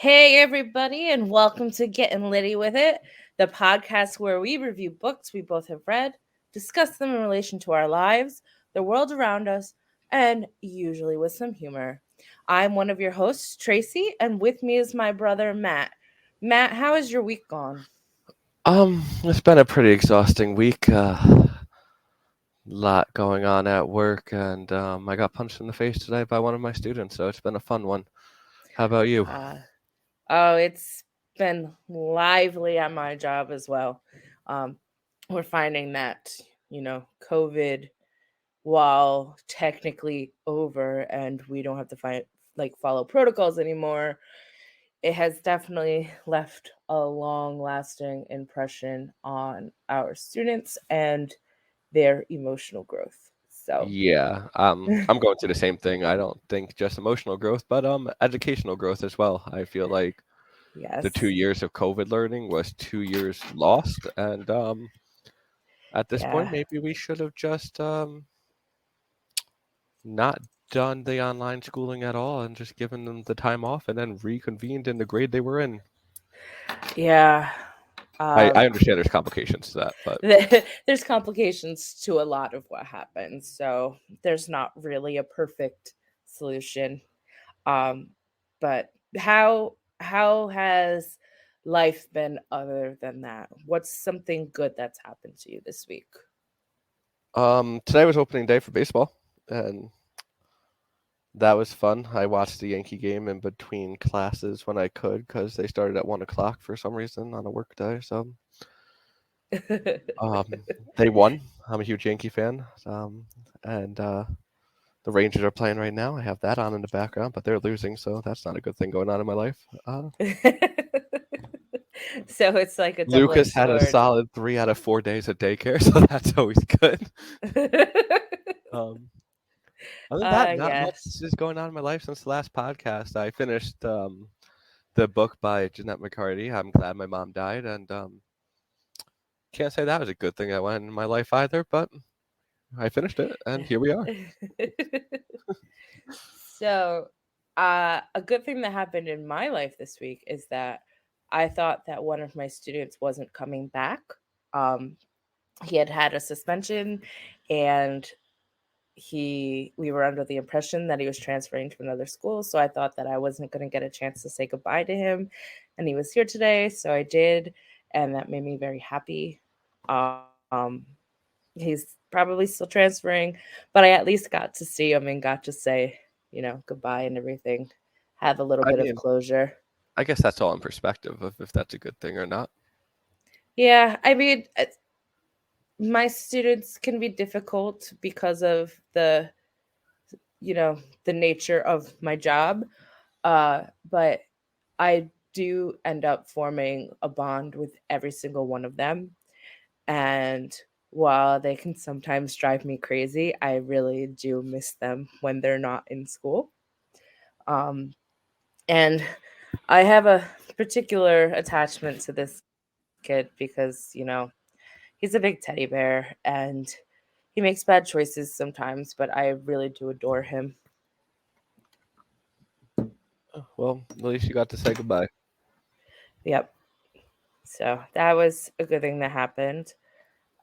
Hey, everybody, and welcome to Getting Litty with It, the podcast where we review books we both have read, discuss them in relation to our lives, the world around us, and usually with some humor. I'm one of your hosts, Tracy, and with me is my brother, Matt. Matt, how has your week gone? It's been a pretty exhausting week. Lot going on at work, and I got punched in the face today by one of my students, so it's been a fun one. How about you? Uh, oh, it's been lively at my job as well. Um, we're finding that, COVID, while technically over and we don't have to follow protocols anymore, it has definitely left a long lasting impression on our students and their emotional growth. So Yeah, I'm going through the same thing. I don't think just emotional growth, but educational growth as well. I feel like the yes, 2 years of COVID learning was 2 years lost, and at this yeah, point, maybe we should have just not done the online schooling at all and just given them the time off and then reconvened in the grade they were in. yeah. I um understand there's complications to that, but there's complications to a lot of what happens, so there's not really a perfect solution. Um, but how has life been other than that? What's something good that's happened to you this week? today was opening day for baseball, and that was fun. I watched the Yankee game in between classes when I could because they started at 1 o'clock for some reason on a work day. So um, they won. I'm a huge Yankee fan, and the Rangers are playing right now. I have that on in the background, but they're losing, so that's not a good thing going on in my life. So it's like a double-edged Lucas had a sword. solid 3 out of 4 days of daycare, so that's always good. Um, Other than that, not Yeah. much is going on in my life since the last podcast. I finished the book by Jennette McCurdy. I'm glad my mom died, and can't say that was a good thing that went in my life either. But I finished it, and here we are. So, a good thing that happened in my life this week is that I thought that one of my students wasn't coming back. Um, he had had a suspension, and we were under the impression that he was transferring to another school. So I thought that I wasn't going to get a chance to say goodbye to him, and he was here today, so I did, and that made me very happy. Um, he's probably still transferring, but I at least got to see him and got to say, goodbye and everything. Have a little I bit of mean, closure. I guess that's all in perspective of if that's a good thing or not. Yeah, I mean, my students can be difficult because of the nature of my job. But I do end up forming a bond with every single one of them. And while they can sometimes drive me crazy, I really do miss them when they're not in school. Um, and I have a particular attachment to this kid because, he's a big teddy bear and he makes bad choices sometimes, but I really do adore him. Oh, well, at least you got to say goodbye. Yep. So that was a good thing that happened.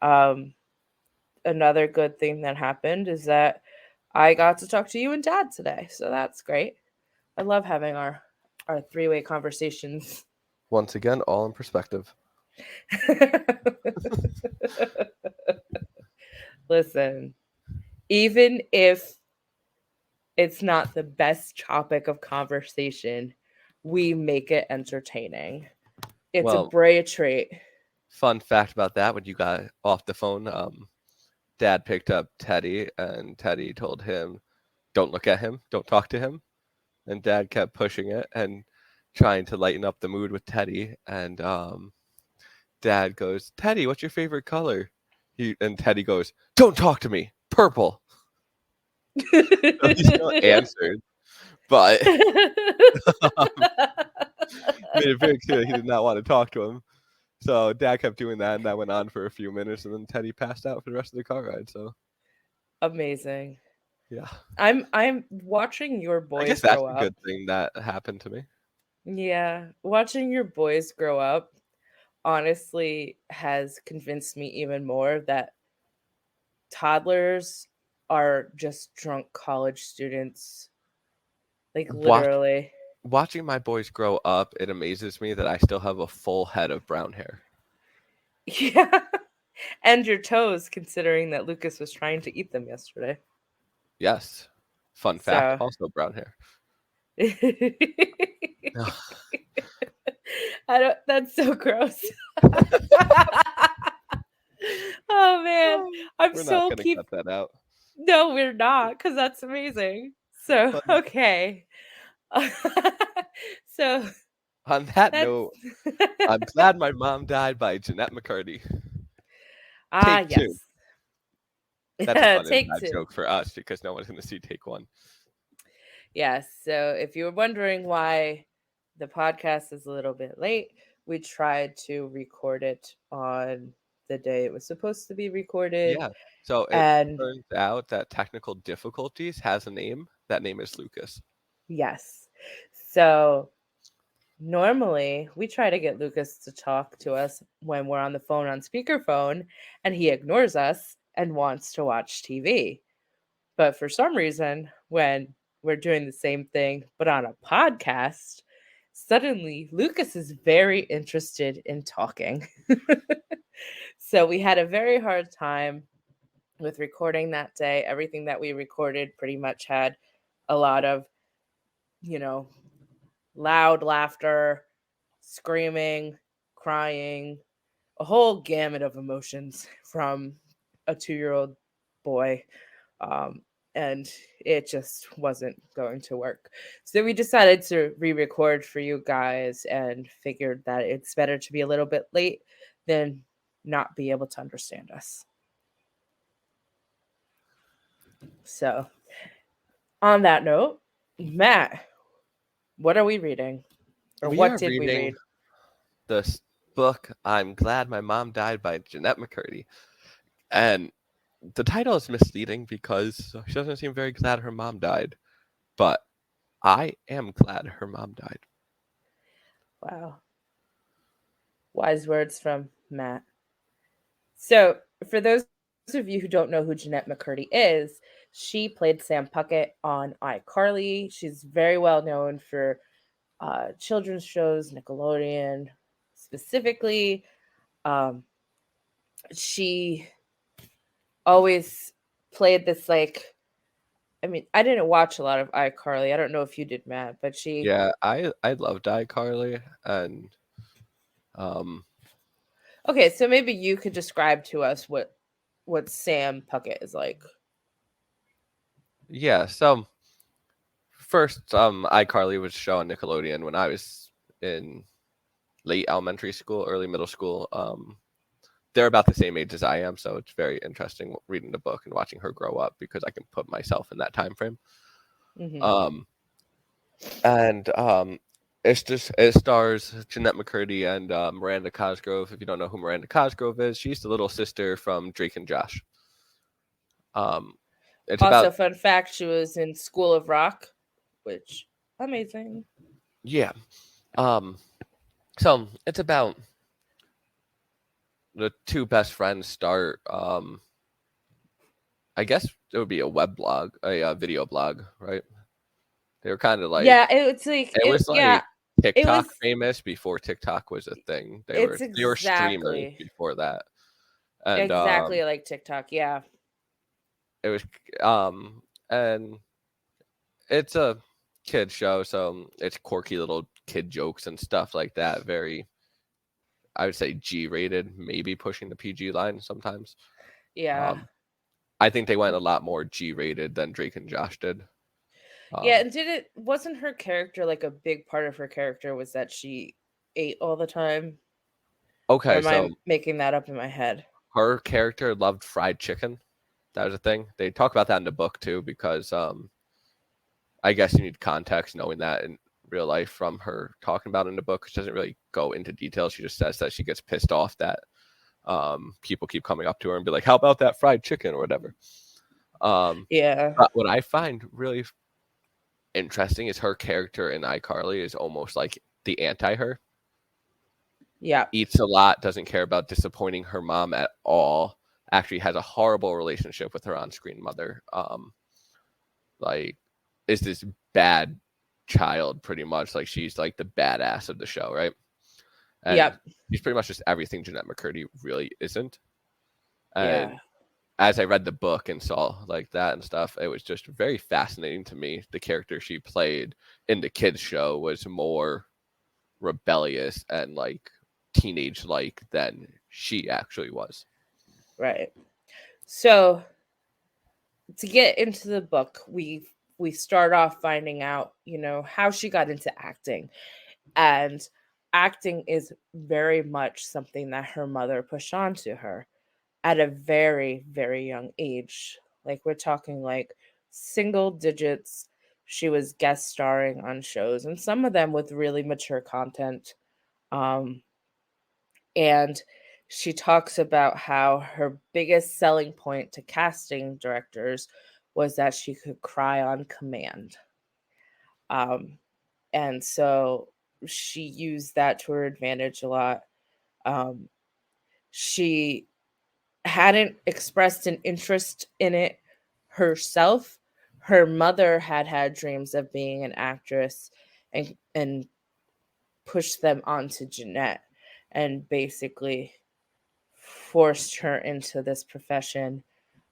Um, Another good thing that happened is that I got to talk to you and Dad today. So that's great. I love having our three-way conversations. Once again, all in perspective. Listen, even if it's not the best topic of conversation, we make it entertaining. It's a Well, Brea trait. fun fact about that: when you got off the phone, Dad picked up Teddy, and Teddy told him, "Don't look at him, don't talk to him." And Dad kept pushing it and trying to lighten up the mood with Teddy. And Dad goes, "Teddy, what's your favorite color?" And Teddy goes, "Don't talk to me, purple." So he still answered, but made it very clear he did not want to talk to him. So Dad kept doing that, and that went on for a few minutes, and then Teddy passed out for the rest of the car ride. So Amazing. yeah, I'm watching your I guess boys that's grow a up. good thing that happened to me. Yeah, watching your boys grow up honestly has convinced me even more that toddlers are just drunk college students, like Watch literally. Watching my boys grow up, it amazes me that I still have a full head of brown hair. Yeah. And your toes, considering that Lucas was trying to eat them yesterday. Yes. Fun fact, So, also brown hair. I don't, that's so gross. Oh man, I'm We're not so gonna keep. cut that out. No, we're not, because that's amazing. So, But okay. So on that that's note, I'm glad my mom died by Jennette McCurdy. Take two. yes. That's a fun Take inside two. joke for us because no one's gonna see take one. Yes. So if you were wondering why the podcast is a little bit late, we tried to record it on the day it was supposed to be recorded. Yeah. So it And turns out that technical difficulties has a name. That name is Lucas. yes. So normally we try to get Lucas to talk to us when we're on the phone on speakerphone, and he ignores us and wants to watch TV. But for some reason, when we're doing the same thing, but on a podcast, suddenly Lucas is very interested in talking. So we had a very hard time with recording that day. Everything that we recorded pretty much had a lot of, you know, loud laughter, screaming, crying, a whole gamut of emotions from a 2-year-old boy. Um, and it just wasn't going to work. So we decided to re record for you guys and figured that it's better to be a little bit late than not be able to understand us. So, on that note, Matt, what are we reading? Or We what are did we reading read? this book, I'm Glad My Mom Died by Jennette McCurdy. And the title is misleading because she doesn't seem very glad her mom died. But I am glad her mom died. Wow. Wise words from Matt. So, for those of you who don't know who Jennette McCurdy is, she played Sam Puckett on iCarly. She's very well known for children's shows, Nickelodeon specifically. Um, she always played this like, I mean, I didn't watch a lot of iCarly. I don't know if you did, Matt, but she. Yeah, I loved iCarly, and um Okay, so maybe you could describe to us what Sam Puckett is like. yeah, so first iCarly was a show on Nickelodeon when I was in late elementary school, early middle school. They're about the same age as I am, so it's very interesting reading the book and watching her grow up because I can put myself in that time frame. Hmm. Um and it stars Jennette McCurdy and Miranda Cosgrove. If you don't know who Miranda Cosgrove is, she's the little sister from Drake and Josh. Um, it's about Also, fun fact: she was in School of Rock, which amazing. yeah. Um, so it's about the two best friends start. I guess it would be a web blog, a video blog, right? They were kind of like Yeah, it's like it it. was Yeah, like it was. TikTok famous before TikTok was a thing. They It's were streamers exactly before that, and exactly like TikTok. Yeah. it was and it's a kid show, so it's quirky little kid jokes and stuff like that. Very, I would say G rated, maybe pushing the PG line sometimes. Yeah. Um, I think they went a lot more G rated than Drake and Josh did. Yeah, Um, and did it wasn't her character like a big part of her character was that she ate all the time? Or okay, am so I making that up in my head? her character loved fried chicken. That was a thing. They talk about that in the book too, because I guess you need context knowing that in real life from her talking about it in the book. She doesn't really go into details. She just says that she gets pissed off that people keep coming up to her and be like, "How about that fried chicken?" or whatever. Yeah. But what I find really interesting is her character in iCarly is almost like the anti-her. Yeah. Eats a lot, doesn't care about disappointing her mom at all. Actually has a horrible relationship with her on-screen mother. Like, is this bad child pretty much. Like, she's like the badass of the show, right? And Yep. she's pretty much just everything Jennette McCurdy really isn't. And Yeah. as I read the book and saw like that and stuff, it was just very fascinating to me. The character she played in the kids show was more rebellious and like teenage like than she actually was. Right. So to get into the book, we start off finding out, how she got into acting. And acting is very much something that her mother pushed onto her at a very, very young age. Like, we're talking like single digits. She was guest starring on shows, and some of them with really mature content. Um, and she talks about how her biggest selling point to casting directors was that she could cry on command. Um, and so she used that to her advantage a lot. Um, she hadn't expressed an interest in it herself. Her mother had dreams of being an actress, and pushed them onto Jennette, and basically forced her into this profession.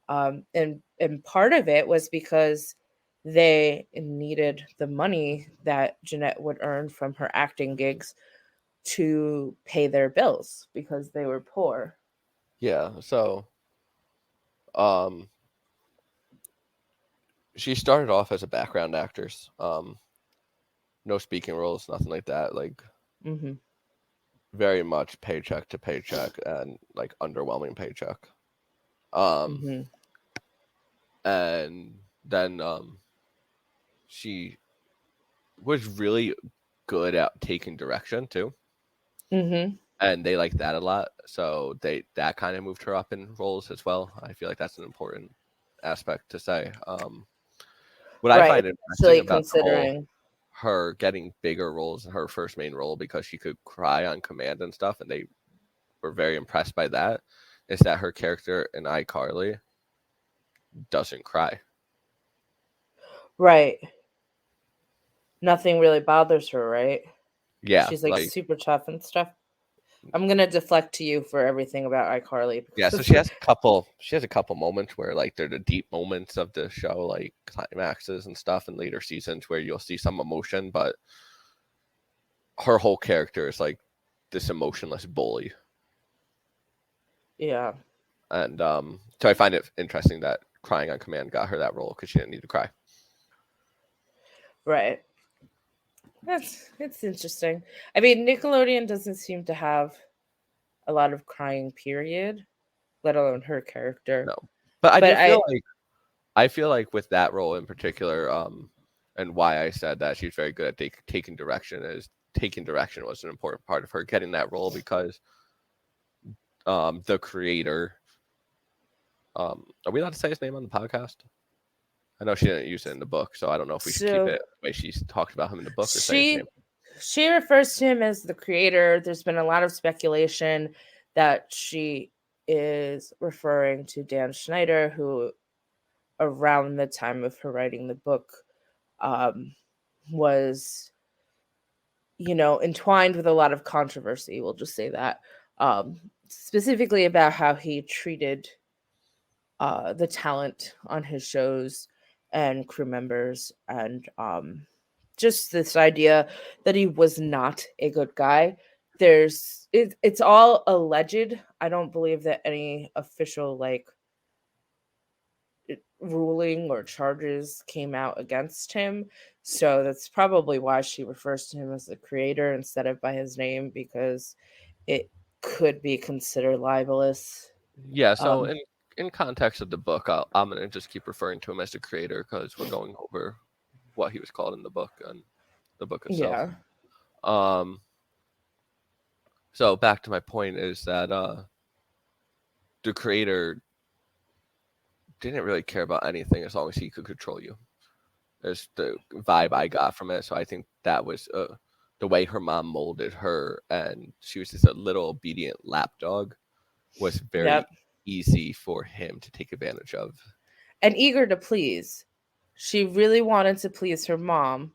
And part of it was because they needed the money that Jennette would earn from her acting gigs to pay their bills because they were poor. Yeah. So um she started off as a background actress. No speaking roles, nothing like that. Like Hmm. very much paycheck to paycheck and like underwhelming paycheck. Um Hmm. and then she was really good at taking direction too. Hmm. And they like that a lot. So that kind of moved her up in roles as well. I feel like that's an important aspect to say. What I Right, find interesting especially about the whole considering. her getting bigger roles in her first main role because she could cry on command and stuff, and they were very impressed by that, is that her character in iCarly doesn't cry. Right. Nothing really bothers her, right? Yeah, She's like like super tough and stuff. I'm gonna deflect to you for everything about iCarly yeah. So because she has a couple moments where like they're the deep moments of the show, like climaxes and stuff in later seasons where you'll see some emotion, but her whole character is like this emotionless bully. yeah, And so I find it interesting that crying on command got her that role because she didn't need to cry. right. It's interesting. I mean, Nickelodeon doesn't seem to have a lot of crying period, let alone her character. No, but But I I feel like with that role in particular, and why I said that she's very good at taking direction is taking direction was an important part of her getting that role because the creator, are we allowed to say his name on the podcast? I know she didn't use it in the book, so I don't know if we should keep so it the way she's talked about him in the book or say his name. she refers to him as the creator. There's been a lot of speculation that she is referring to Dan Schneider, who around the time of her writing the book um, was, entwined with a lot of controversy. We'll just say that, specifically about how he treated the talent on his shows and crew members, and just this idea that he was not a good guy. It's all alleged. I don't believe that any official ruling or charges came out against him. So that's probably why she refers to him as the creator instead of by his name, because it could be considered libelous. Yeah, so Um, in context of the book, I'm gonna just keep referring to him as the creator because we're going over what he was called in the book and the book itself. yeah. Um, so back to my point is that the creator didn't really care about anything as long as he could control you. There's the vibe I got from it, so I think that was the way her mom molded her, and she was just a little obedient lapdog, was very Yep. easy for him to take advantage of. And eager to please. She really wanted to please her mom.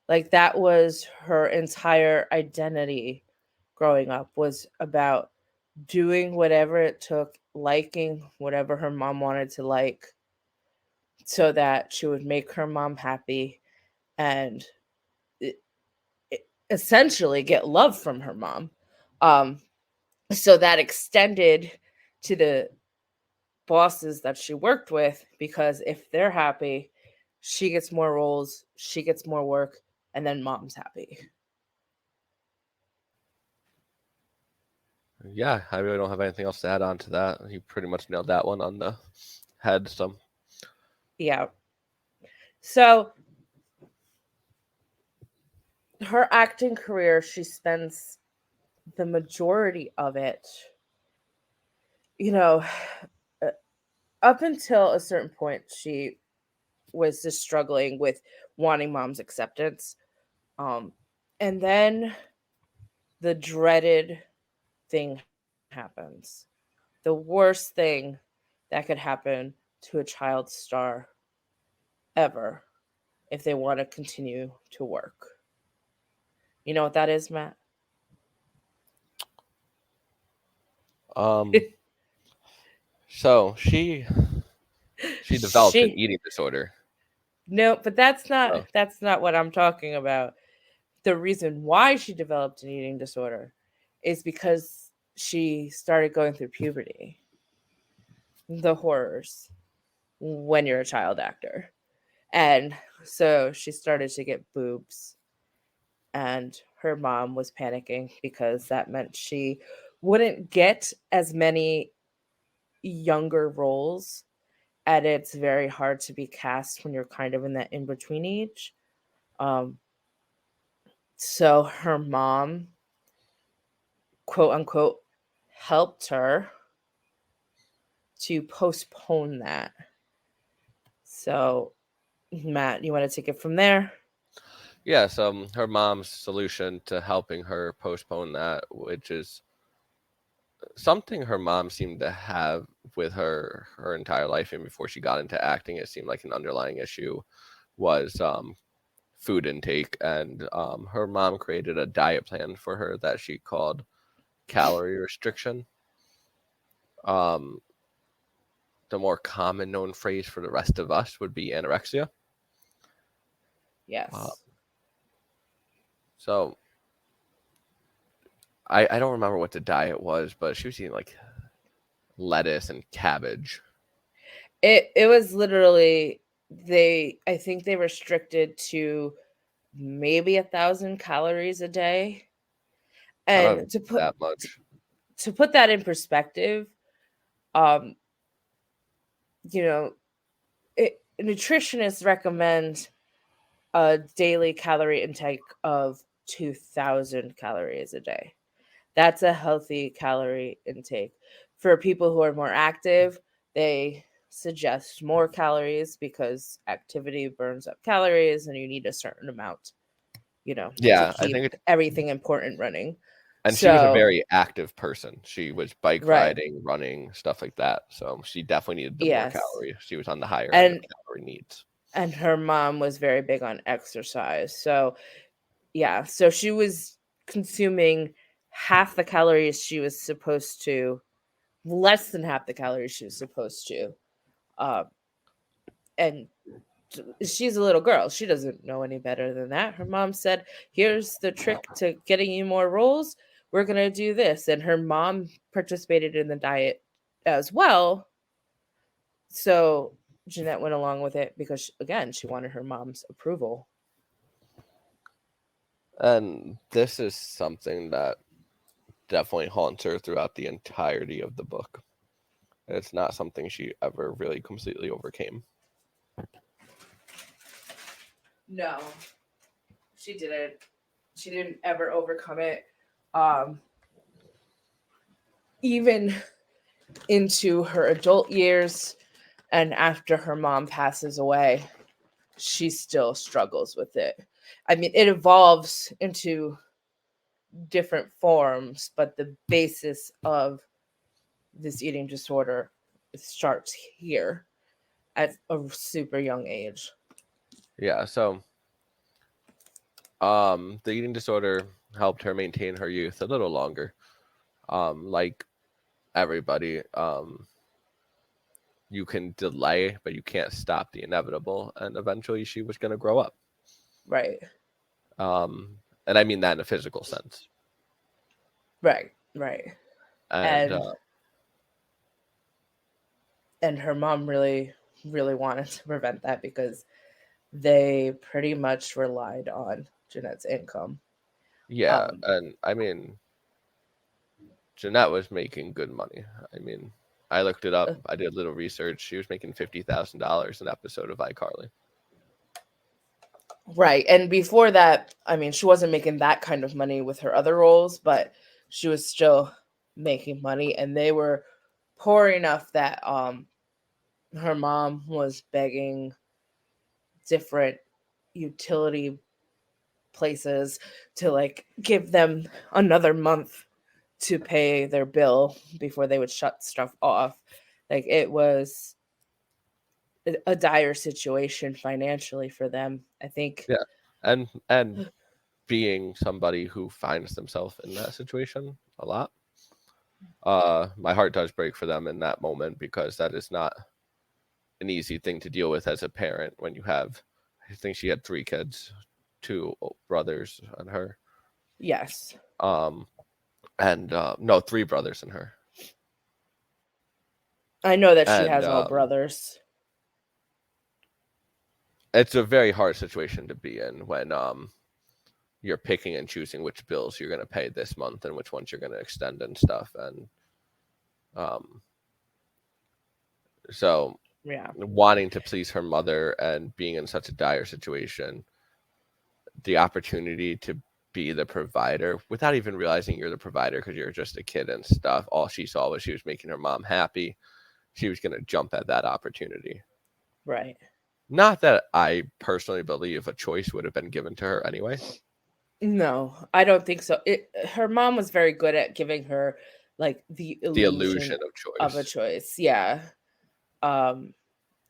Like that was her entire identity growing up, was about doing whatever it took, liking whatever her mom wanted to like, so that she would make her mom happy and essentially get love from her mom. Um, so that extended to the bosses that she worked with, because if they're happy, she gets more roles, she gets more work, and then mom's happy. Yeah, I really don't have anything else to add on to that. He pretty much nailed that one on the head. So Yeah. So her acting career, she spends the majority of it, you know, uh, up until a certain point, she was just struggling with wanting mom's acceptance. Um, and then the dreaded thing happens. The worst thing that could happen to a child star ever if they want to continue to work. You know what that is, Matt? um so she developed an she eating disorder. No, but Oh, that's not what I'm talking about. The reason why she developed an eating disorder is because she started going through puberty. The horrors when you're a child actor. And so she started to get boobs, and her mom was panicking because that meant she wouldn't get as many younger roles, and it's very hard to be cast when you're kind of in that in between age. Um, so her mom, quote unquote, helped her to postpone that. So, Matt, you want to take it from there? yes. Her mom's solution to helping her postpone that, which is something her mom seemed to have with her entire life, and before she got into acting, it seemed like an underlying issue was food intake, and her mom created a diet plan for her that she called calorie restriction. Um, the more common known phrase for the rest of us would be anorexia. Uh, Yes. so I don't remember what the diet was, but she was eating like lettuce and cabbage. It was literally, I think they restricted to maybe 1,000 calories a day. I don't And that much. to put that in perspective, um, you know, nutritionists recommend a daily calorie intake of 2,000 calories a day. That's a healthy calorie intake. For people who are more active, they suggest more calories because activity burns up calories and you need a certain amount, to Yeah, I keep think it's, everything important running. and she was a So, very active person. She was bike right. riding, running, stuff like that. So she definitely needed the more Yes. calories. She was on the higher end of And calorie needs. her mom was very big on exercise. So, yeah, so she was consuming half the calories she was supposed to, less than half the calories she was supposed to. Um, and she's a little girl. She doesn't know any better than that. Her mom said, "Here's the trick to getting you more roles. We're going to do this." And her mom participated in the diet as well. So Jennette went along with it because, again, she wanted her mom's approval. And this is something that definitely haunts her throughout the entirety of the book. It's not something she ever really completely overcame. No, she didn't. She didn't ever overcome it. Um, even into her adult years and after her mom passes away, she still struggles with it. I mean, it evolves into different forms, but the basis of this eating disorder starts here at a super young age. Yeah, so the eating disorder helped her maintain her youth a little longer. Like everybody, you can delay, but you can't stop the inevitable. And eventually, she was going to grow up. Right. And I mean that in a physical sense. Right. Right. And And her mom really wanted to prevent that because they pretty much relied on Jennette's income. yeah, Um, and I mean, Jennette was making good money. I mean, I looked it up. I did a little research. She was making $50,000 an episode of iCarly. right. And before that, I mean, she wasn't making that kind of money with her other roles, but she was still making money. And they were poor enough that her mom was begging different utility places to like give them another month to pay their bill before they would shut stuff off. Like it was a dire situation financially for them. I think. Yeah, and being somebody who finds themselves in that situation a lot, my heart does break for them in that moment because that is not an easy thing to deal with as a parent when you have. I think she had 3 kids, 2 brothers and her. Yes. Um, and no, 3 brothers and her. I know that she And has all brothers. it's a very hard situation to be in when you're picking and choosing which bills you're going to pay this month and which ones you're going to extend and stuff. And um, so Yeah. wanting to please her mother and being in such a dire situation, the opportunity to be the provider without even realizing you're the provider because you're just a kid and stuff. All she saw was she was making her mom happy. She was going to jump at that opportunity. Right. Not that I personally believe a choice would have been given to her anyway. No, I don't think so. Her mom was very good at giving her like the The illusion illusion of of a choice. choice. Yeah. Um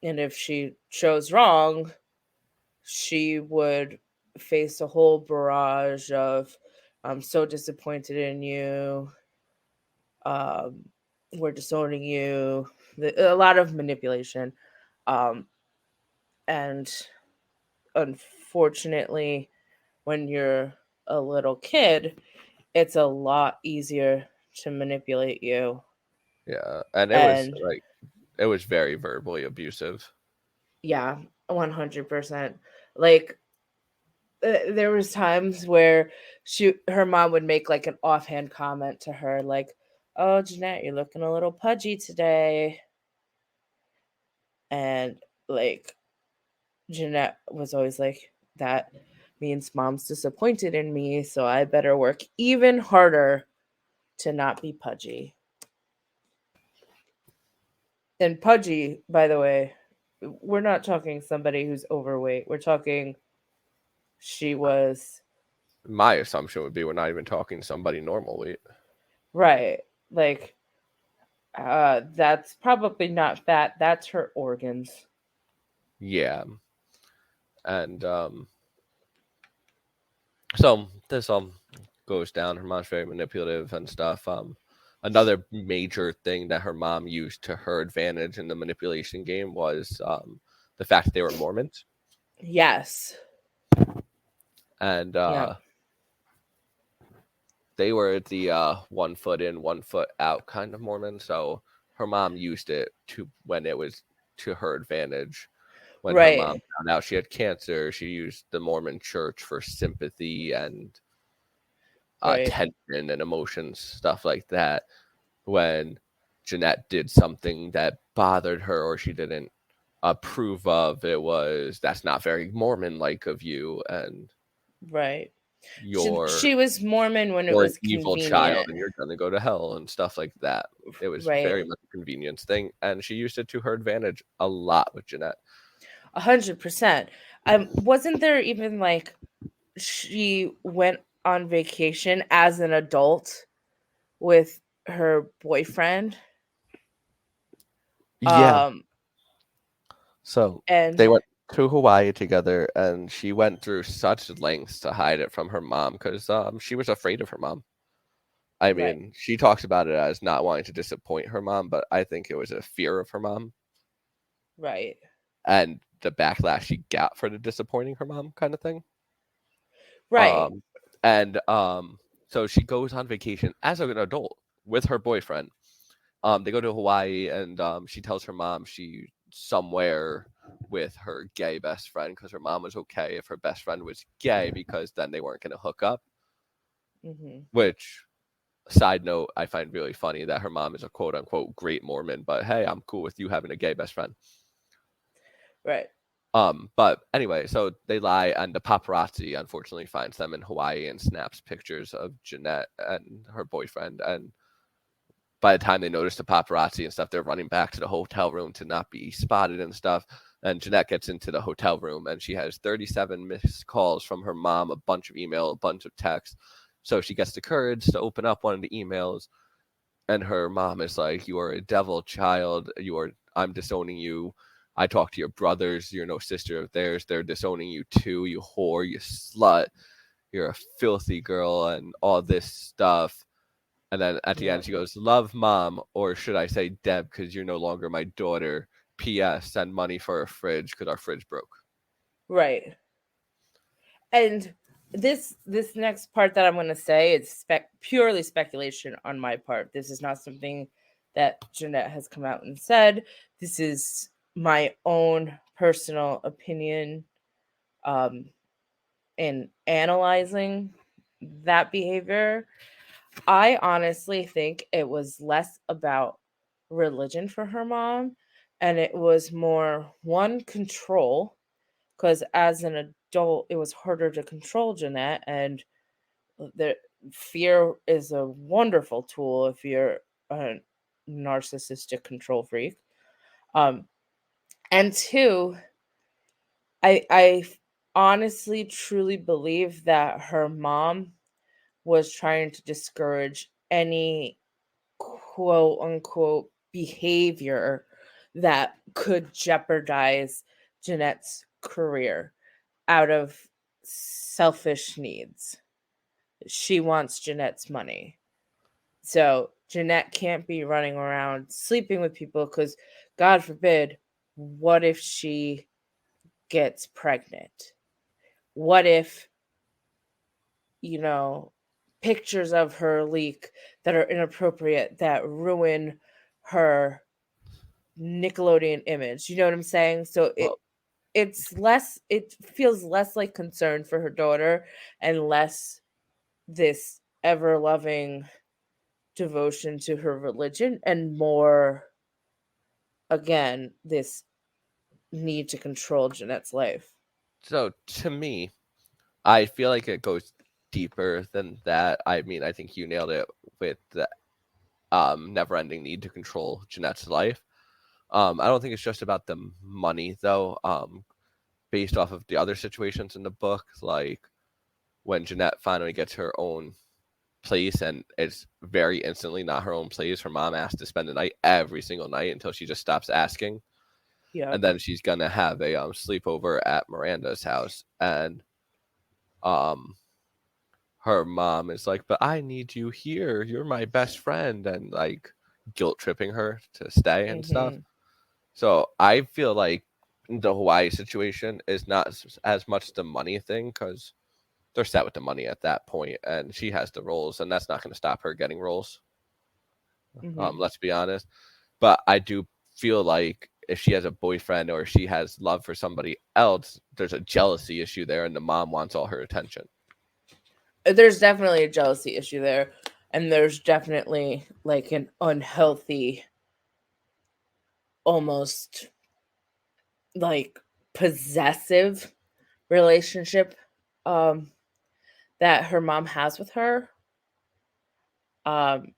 and if she chose wrong, she would face a whole barrage of I'm so disappointed in you. Um we're disowning you. A lot of manipulation. Um and unfortunately when you're a little kid, it's a lot easier to manipulate you. Yeah, and And it was very verbally abusive. yeah, 100%. Like there was times where her mom would make like an offhand comment to her like, "Oh, Jennette, you're looking a little pudgy today." And like Jennette was always like, "That means mom's disappointed in me, so I better work even harder to not be pudgy." And pudgy, by the way, we're not talking somebody who's overweight. We're talking she was My assumption would be we're not even talking somebody normal weight. right. Like that's probably not fat. That's her organs. Yeah, and so this goes down. Her mom's very manipulative and stuff. Another major thing that her mom used to her advantage in the manipulation game was the fact that they were Mormons, Yes. and Yeah. they were the 1 foot in, 1 foot out kind of Mormon. So her mom used it to when it was to her advantage. When her mom Right. found out she had cancer, she used the Mormon church for sympathy and Right. tension and emotions, stuff like that. When Jennette did something that bothered her or she didn't approve of, it was that's not very Mormon like of you, and Right. you're She was Mormon when it you're an was evil child convenient. and you're gonna go to hell and stuff like that. It was very Right. much a convenience thing, and she used it to her advantage a lot with Jennette. 100%. Wasn't there even like she went on vacation as an adult with her boyfriend. Yeah. Um, So and they went to Hawaii together, and she went through such lengths to hide it from her mom because she was afraid of her mom. I right, mean, she talks about it as not wanting to disappoint her mom, but I think it was a fear of her mom right, and the backlash she got for the disappointing her mom kind of thing. right. Um, and so she goes on vacation as an adult with her boyfriend. They go to Hawaii, and she tells her mom she somewhere with her gay best friend because her mom was okay if her best friend was gay because then they weren't going to hook up. Hmm. Which, side note, I find really funny that her mom is a quote unquote great Mormon, but hey, I'm cool with you having a gay best friend. Right. But anyway, so they lie, and the paparazzi unfortunately finds them in Hawaii and snaps pictures of Jennette and her boyfriend. And by the time they notice the paparazzi and stuff, they're running back to the hotel room to not be spotted and stuff. And Jennette gets into the hotel room, and she has 37 missed calls from her mom, a bunch of email, a bunch of texts. So she gets the courage to open up one of the emails, and her mom is like, "You are a devil child. I'm disowning you. I talk to your brothers. You're no sister of theirs. They're disowning you too. You whore. You slut. You're a filthy girl," and all this stuff. And then at the Yeah. end, she goes, "Love, mom," or should I say Deb, because you're no longer my daughter. P.S. Send money for a fridge because our fridge broke. Right. And this next part that I'm going to say is purely speculation on my part. This is not something that Jennette has come out and said. This is my own personal opinion um, in analyzing that behavior. I honestly think it was less about religion for her mom, and it was more one control, because as an adult it was harder to control Jennette, and the fear is a wonderful tool if you're a narcissistic control freak. um and two, I honestly truly believe that her mom was trying to discourage any quote unquote behavior that could jeopardize Jennette's career out of selfish needs. She wants Jennette's money. So Jennette can't be running around sleeping with people because, God forbid, what if she gets pregnant? What if, you know, pictures of her leak that are inappropriate that ruin her Nickelodeon image? You know what I'm saying? So Well, it feels less like concern for her daughter and less this ever loving devotion to her religion, and more, again, this need to control Jennette's life. so to me, I feel like it goes deeper than that. I mean, I think you nailed it with the never-ending need to control Jennette's life. I don't think it's just about the money though. Based off of the other situations in the book, like when Jennette finally gets her own place, and it's very instantly not her own place. Her mom asked to spend the night every single night until she just stops asking, and Yep. then she's gonna have a sleepover at Miranda's house, and um her mom is like, "But I need you here. You're my best friend," and like guilt tripping her to stay and stuff. Mhm. So I feel like the Hawaii situation is not as much the money thing because they're set with the money at that point, and she has the roles, and that's not going to stop her getting roles. Mhm. Let's be honest. But I do feel like if she has a boyfriend or she has love for somebody else, there's a jealousy issue there, and the mom wants all her attention. There's definitely a jealousy issue there, and there's definitely like an unhealthy, almost like possessive relationship um that her mom has with her. Um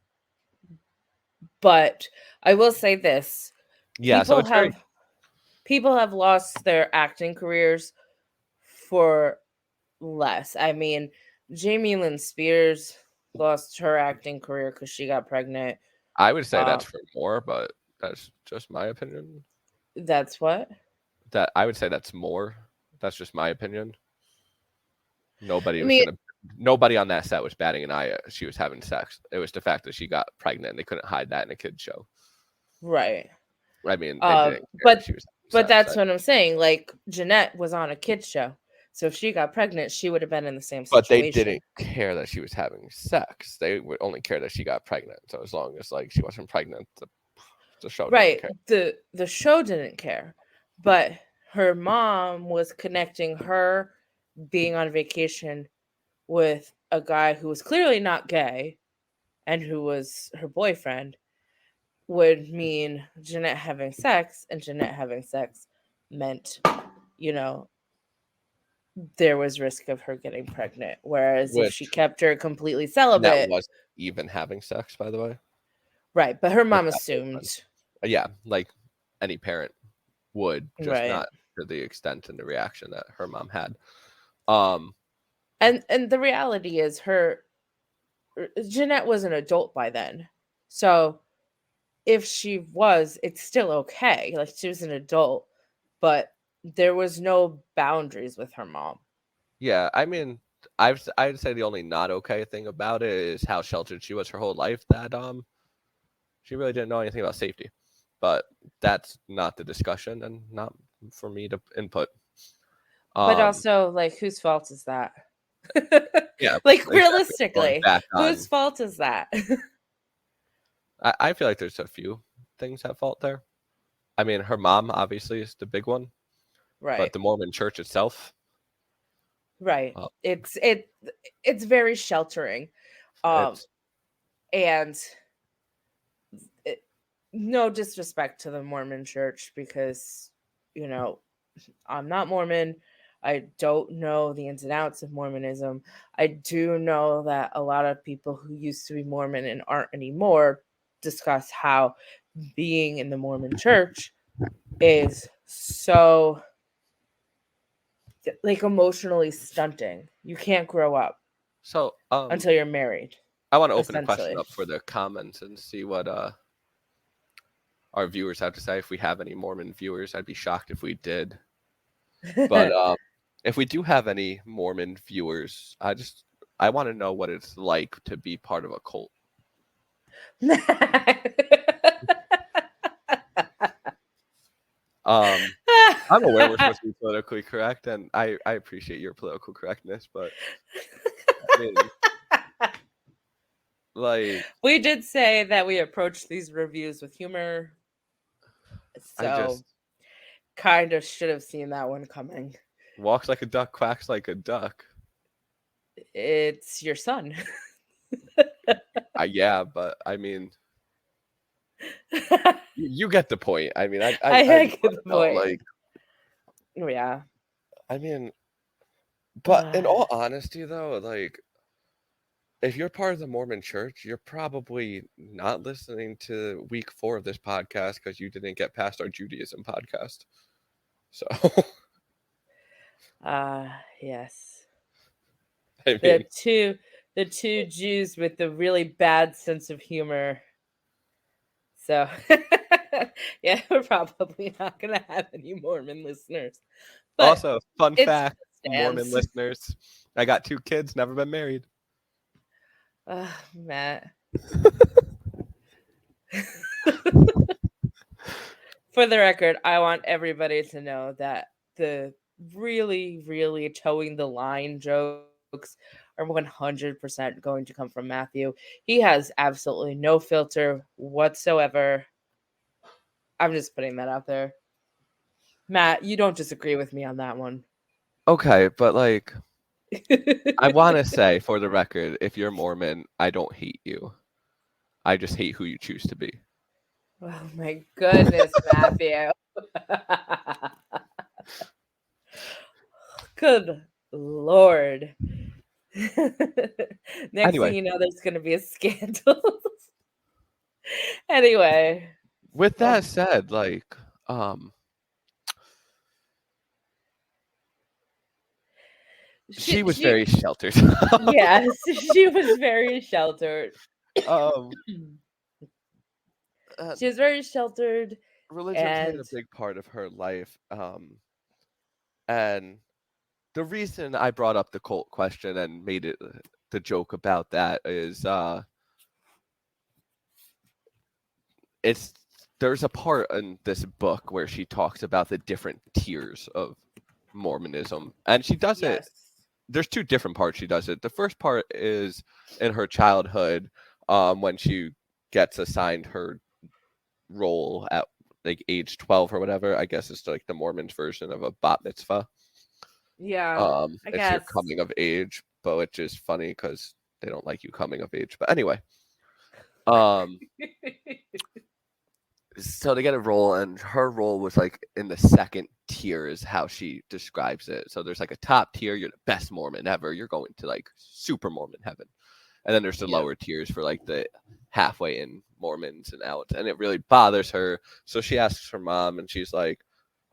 but I will say this, Yeah, so people it's very have people have lost their acting careers for less. I mean, Jamie Lynn Spears lost her acting career because she got pregnant. I would say that's for more, but that's just my opinion. That's what? That I would say that's more. That's just my opinion. Nobody I was mean, gonna. Nobody on that set was batting an eye at she was having sex. It was the fact that she got pregnant and they couldn't hide that in a kid's show. right. I mean, they didn't care that But she was but having sex. that's what I'm saying. Like Jennette was on a kids show, so if she got pregnant, she would have been in the same But they situation. didn't care that she was having sex. They would only care that she got pregnant. So as long as like she wasn't pregnant, the show didn't Right. care. The show didn't care, but her mom was connecting her being on vacation with a guy who was clearly not gay and who was her boyfriend would mean Jennette having sex, and Jennette having sex meant, you know, there was risk of her getting pregnant. Whereas if she Which kept her completely that celibate, wasn't even having sex, by the way. right? But her Like mom that whole assumed, time. Yeah, like any parent would, just right? not to the extent and the reaction that her mom had. And the reality is, Jennette was an adult by then, so if she was, it's still okay. Like she was an adult, but there was no boundaries with her mom. Yeah, I mean, I'd say the only not okay thing about it is how sheltered she was her whole life. That she really didn't know anything about safety. But that's not the discussion and not for me to input. But also, like, whose fault is that? Yeah, Like, exactly. Going realistically, back on, whose fault is that? I feel like there's a few things at fault there. I mean, her mom obviously is the big one, Right. but the Mormon Church itself, Right. It's very sheltering. it's And it, no disrespect to the Mormon Church because, you know, I'm not Mormon. I don't know the ins and outs of Mormonism. I do know that a lot of people who used to be Mormon and aren't anymore discuss how being in the Mormon Church is so like emotionally stunting. You can't grow up so until you're married. I want to open a question Essentially. up for the comments and see what our viewers have to say. If we have any Mormon viewers, I'd be shocked if we did. But if we do have any Mormon viewers, I want to know what it's like to be part of a cult. I'm aware we're supposed to be politically correct, and I appreciate your political correctness, but I mean, like, we did say that we approach these reviews with humor, so kind of should have seen that one coming. Walks like a duck, quacks like a duck. It's your son. Yeah, but I mean, you get the point. I mean, I get the point. Like, yeah. I mean, but in all honesty, though, like, if you're part of the Mormon Church, you're probably not listening to week 4 of this podcast because you didn't get past our Judaism podcast. So, yes. I mean, the two Jews with the really bad sense of humor. So, yeah, we're probably not going to have any Mormon listeners. But also, fun fact, Mormon listeners, I got 2 kids, never been married. Matt. For the record, I want everybody to know that the really, really towing the line jokes are 100% going to come from Matthew. He has absolutely no filter whatsoever. I'm just putting that out there. Matt, you don't disagree with me on that one. Okay, but like, I want to say for the record, if you're Mormon, I don't hate you. I just hate who you choose to be. Oh my goodness, Matthew. Good Lord. Next thing you know, there's going to be a scandal. Anyway. With that said, like, She was she very sheltered. yes, she was very sheltered. um, She and was very sheltered, religion played and a big part of her life. And the reason I brought up the cult question and made it the joke about that is it's there's a part in this book where she talks about the different tiers of Mormonism, and she does it. yes, There's two different parts she does it. The first part is in her childhood, when she gets assigned her role at like age 12 or whatever. I guess it's like the Mormons version of a bat mitzvah. yeah, I It's your guess. coming of age, but which is funny because they don't like you coming of age. But anyway, um, so they get a role, and her role was like in the second tier, is how she describes it. So there's like a top tier, you're the best Mormon ever, you're going to like super Mormon heaven, and then there's the Yep. lower tiers for like the halfway in Mormons and out, and it really bothers her. So she asks her mom, and she's like,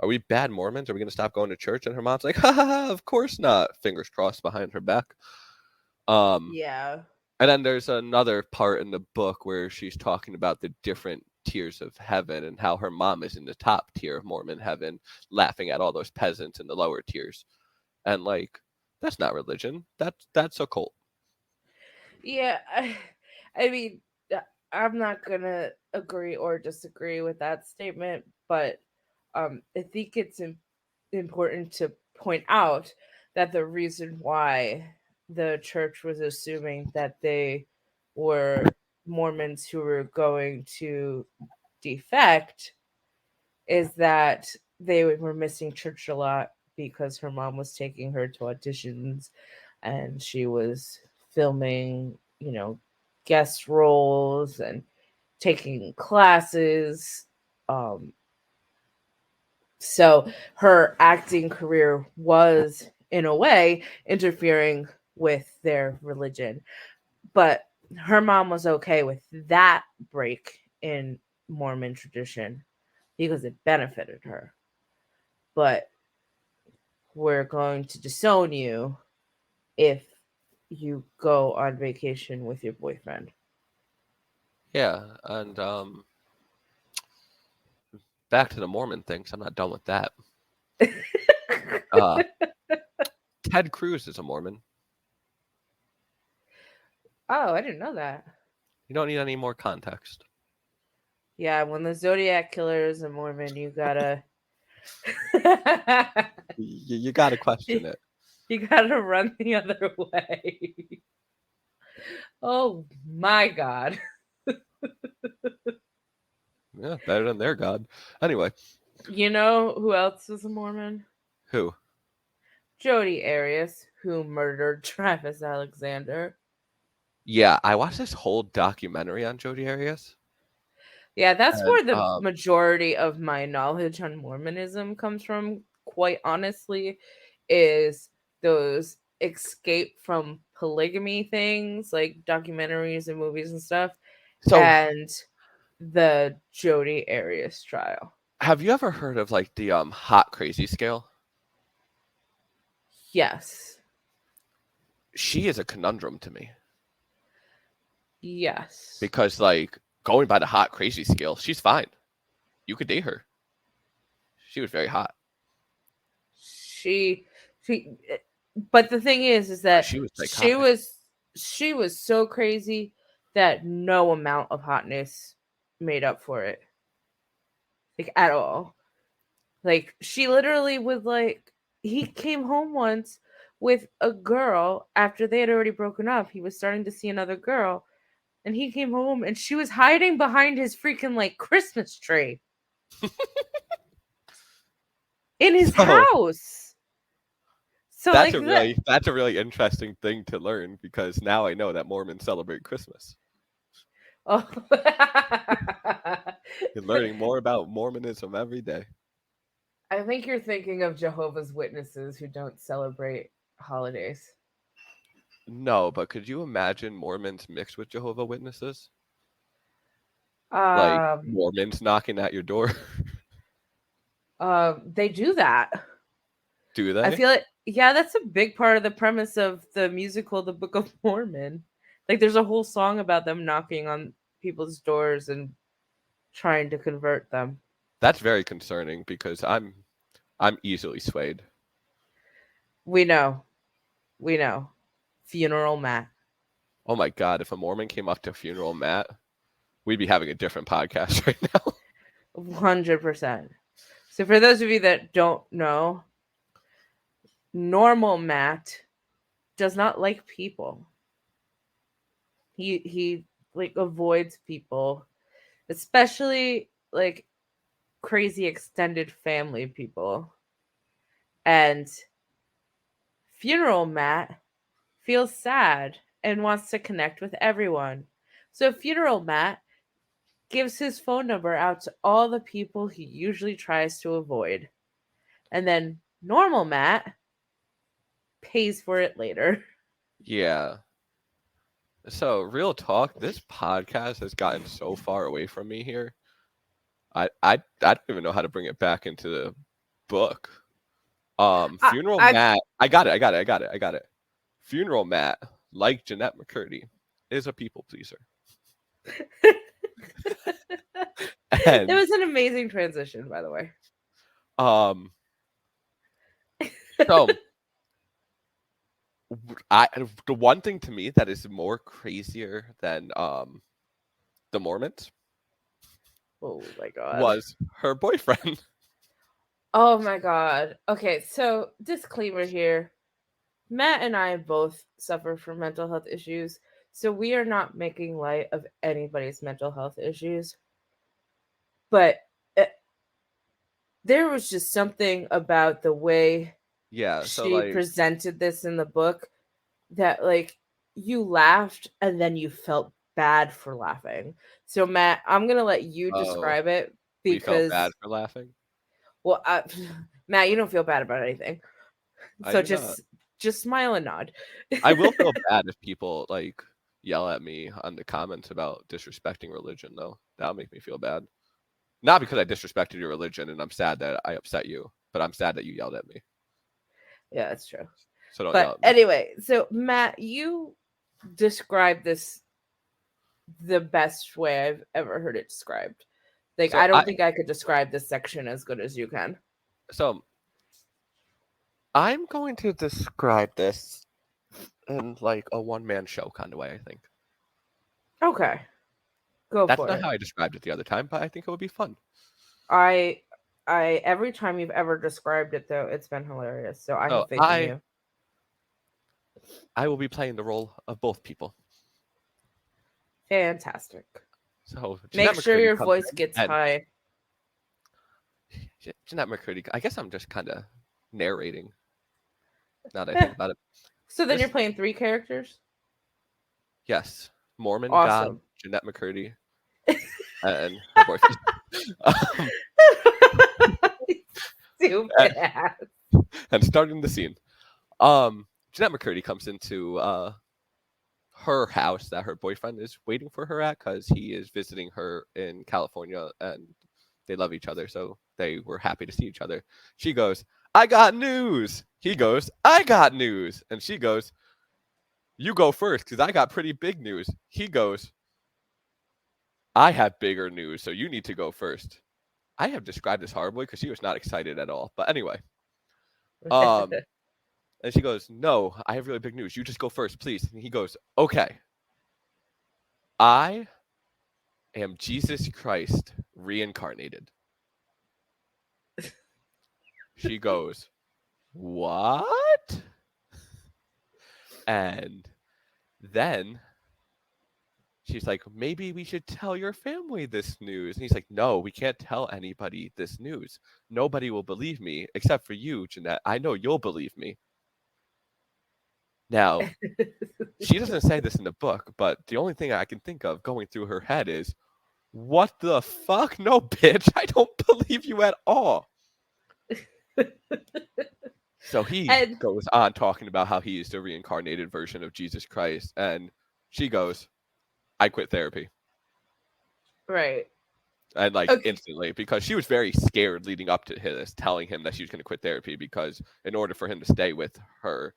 "Are we bad Mormons? Are we going to stop going to church?" And her mom's like, "Ha ha ha! Of course not." Fingers crossed behind her back. Um, Yeah. and then there's another part in the book where she's talking about the different tiers of heaven and how her mom is in the top tier of Mormon heaven, laughing at all those peasants in the lower tiers. And like, that's not religion. That's a cult. Yeah, I mean, I'm not gonna agree or disagree with that statement, but I think it's important to point out that the reason why the church was assuming that they were Mormons who were going to defect is that they were missing church a lot because her mom was taking her to auditions and she was filming, guest roles and taking classes. Um, so her acting career was, in a way, interfering with their religion. But her mom was okay with that break in Mormon tradition because it benefited her. But we're going to disown you if you go on vacation with your boyfriend. Yeah, and back to the Mormon things. I'm not done with that. Uh, Ted Cruz is a Mormon. Oh, I didn't know that. You don't need any more context. Yeah, when the Zodiac killer is a Mormon, you gotta You got to question it. you gotta run the other way. Oh my god. Yeah, better than their God. Anyway, You know who else is a Mormon? who? Jodi Arias, who murdered Travis Alexander. Yeah, I watched this whole documentary on Jodi Arias, Yeah, that's and where the majority of my knowledge on Mormonism comes from, quite honestly, is those escape from polygamy things like documentaries and movies and stuff, so and the Jodi Arias trial. have you ever heard of like the hot crazy scale? Yes. She is a conundrum to me Yes. because like going by the hot crazy scale, she's fine. You could date her. She was very hot. She she but the thing is But that she was she psychotic. was she was so crazy that no amount of hotness made up for it. Like at all. Like she literally would like he came home once with a girl after they had already broken up. He was starting to see another girl and he came home and she was hiding behind his freaking like Christmas tree in his So house. So like that. that's a really interesting thing to learn because now I know that Mormons celebrate Christmas. Oh. You're learning more about Mormonism every day. I think you're thinking of Jehovah's Witnesses who don't celebrate holidays. No, but could you imagine Mormons mixed with Jehovah Witnesses? Like Um, Mormons knocking at your door? they do that. Do I they? feel it. Yeah, that's a big part of the premise of the musical The Book of Mormon. Like there's a whole song about them knocking on people's doors and trying to convert them. That's very concerning because I'm easily swayed. We know. We know. Funeral Matt. Oh my God, if a Mormon came up to Funeral Matt, we'd be having a different podcast right now. 100%. So for those of you that don't know, normal Matt does not like people. He like avoids people, especially like crazy extended family people. And funeral Matt feels sad and wants to connect with everyone. So funeral Matt gives his phone number out to all the people he usually tries to avoid. And then normal Matt pays for it later. Yeah. So, real talk, this podcast has gotten so far away from me here. I don't even know how to bring it back into the book. Funeral I Matt, I got it. Funeral Matt, like Jennette McCurdy, is a people pleaser. It And was an amazing transition, by the way. um so I the one thing to me that is more crazier than the Mormons Oh my god. was her boyfriend. Oh my god. Okay, so disclaimer here. Matt and I both suffer from mental health issues, so we are not making light of anybody's mental health issues. But uh, there was just something about the way Yeah, so she like presented this in the book that like you laughed and then you felt bad for laughing. So Matt, I'm going to let you oh, describe it we felt bad because for laughing. well Matt, you don't feel bad about anything. I So do not. just smile and nod. I will feel bad if people like yell at me on the comments about disrespecting religion though. That'll make me feel bad. Not because I disrespected your religion and I'm sad that I upset you, but I'm sad that you yelled at me. Yeah, that's true. So don't yell But at me. anyway, so Matt, you describe this the best way I've ever heard it described. Like So I I don't think I could describe this section as good as you can. so I'm going to describe this in like a one man show kind of way, I think. Okay. Go That's for not it. how I described it the other time, but I think it would be fun. I I every time you've ever described it though, it's been hilarious. So I So have faith in I you. I will be playing the role of both people. Fantastic. So Make Jennette sure McCurdy your comes voice in gets and high. Jennette McCurdy, I guess I'm just kind of narrating now that I think about it. So then you're This playing three characters? Yes, Mormon God, Awesome. Jennette McCurdy, and her boyfriend. um, Stupid ass. and starting the scene, Jennette McCurdy comes into her house that her boyfriend is waiting for her at because he is visiting her in California and they love each other, so they were happy to see each other. She goes, "I got news." He goes, "I got news," and she goes, "You go first because I got pretty big news." He goes, "I have bigger news, so you need to go first." I have described this horribly because she was not excited at all. But anyway, um, and she goes, "No, I have really big news. You just go first, please." And he goes, "Okay, I am Jesus Christ reincarnated." She goes, "What?" And then she's like, "Maybe we should tell your family this news." And he's like, "No, we can't tell anybody this news. Nobody will believe me except for you, Jennette. I know you'll believe me." Now, she doesn't say this in the book, but the only thing I can think of going through her head is, "What the fuck? No, bitch. I don't believe you at all." So he And goes on talking about how he is the reincarnated version of Jesus Christ. And she goes, "I quit therapy." right. And like Okay. instantly, because she was very scared leading up to this, telling him that she was going to quit therapy because in order for him to stay with her,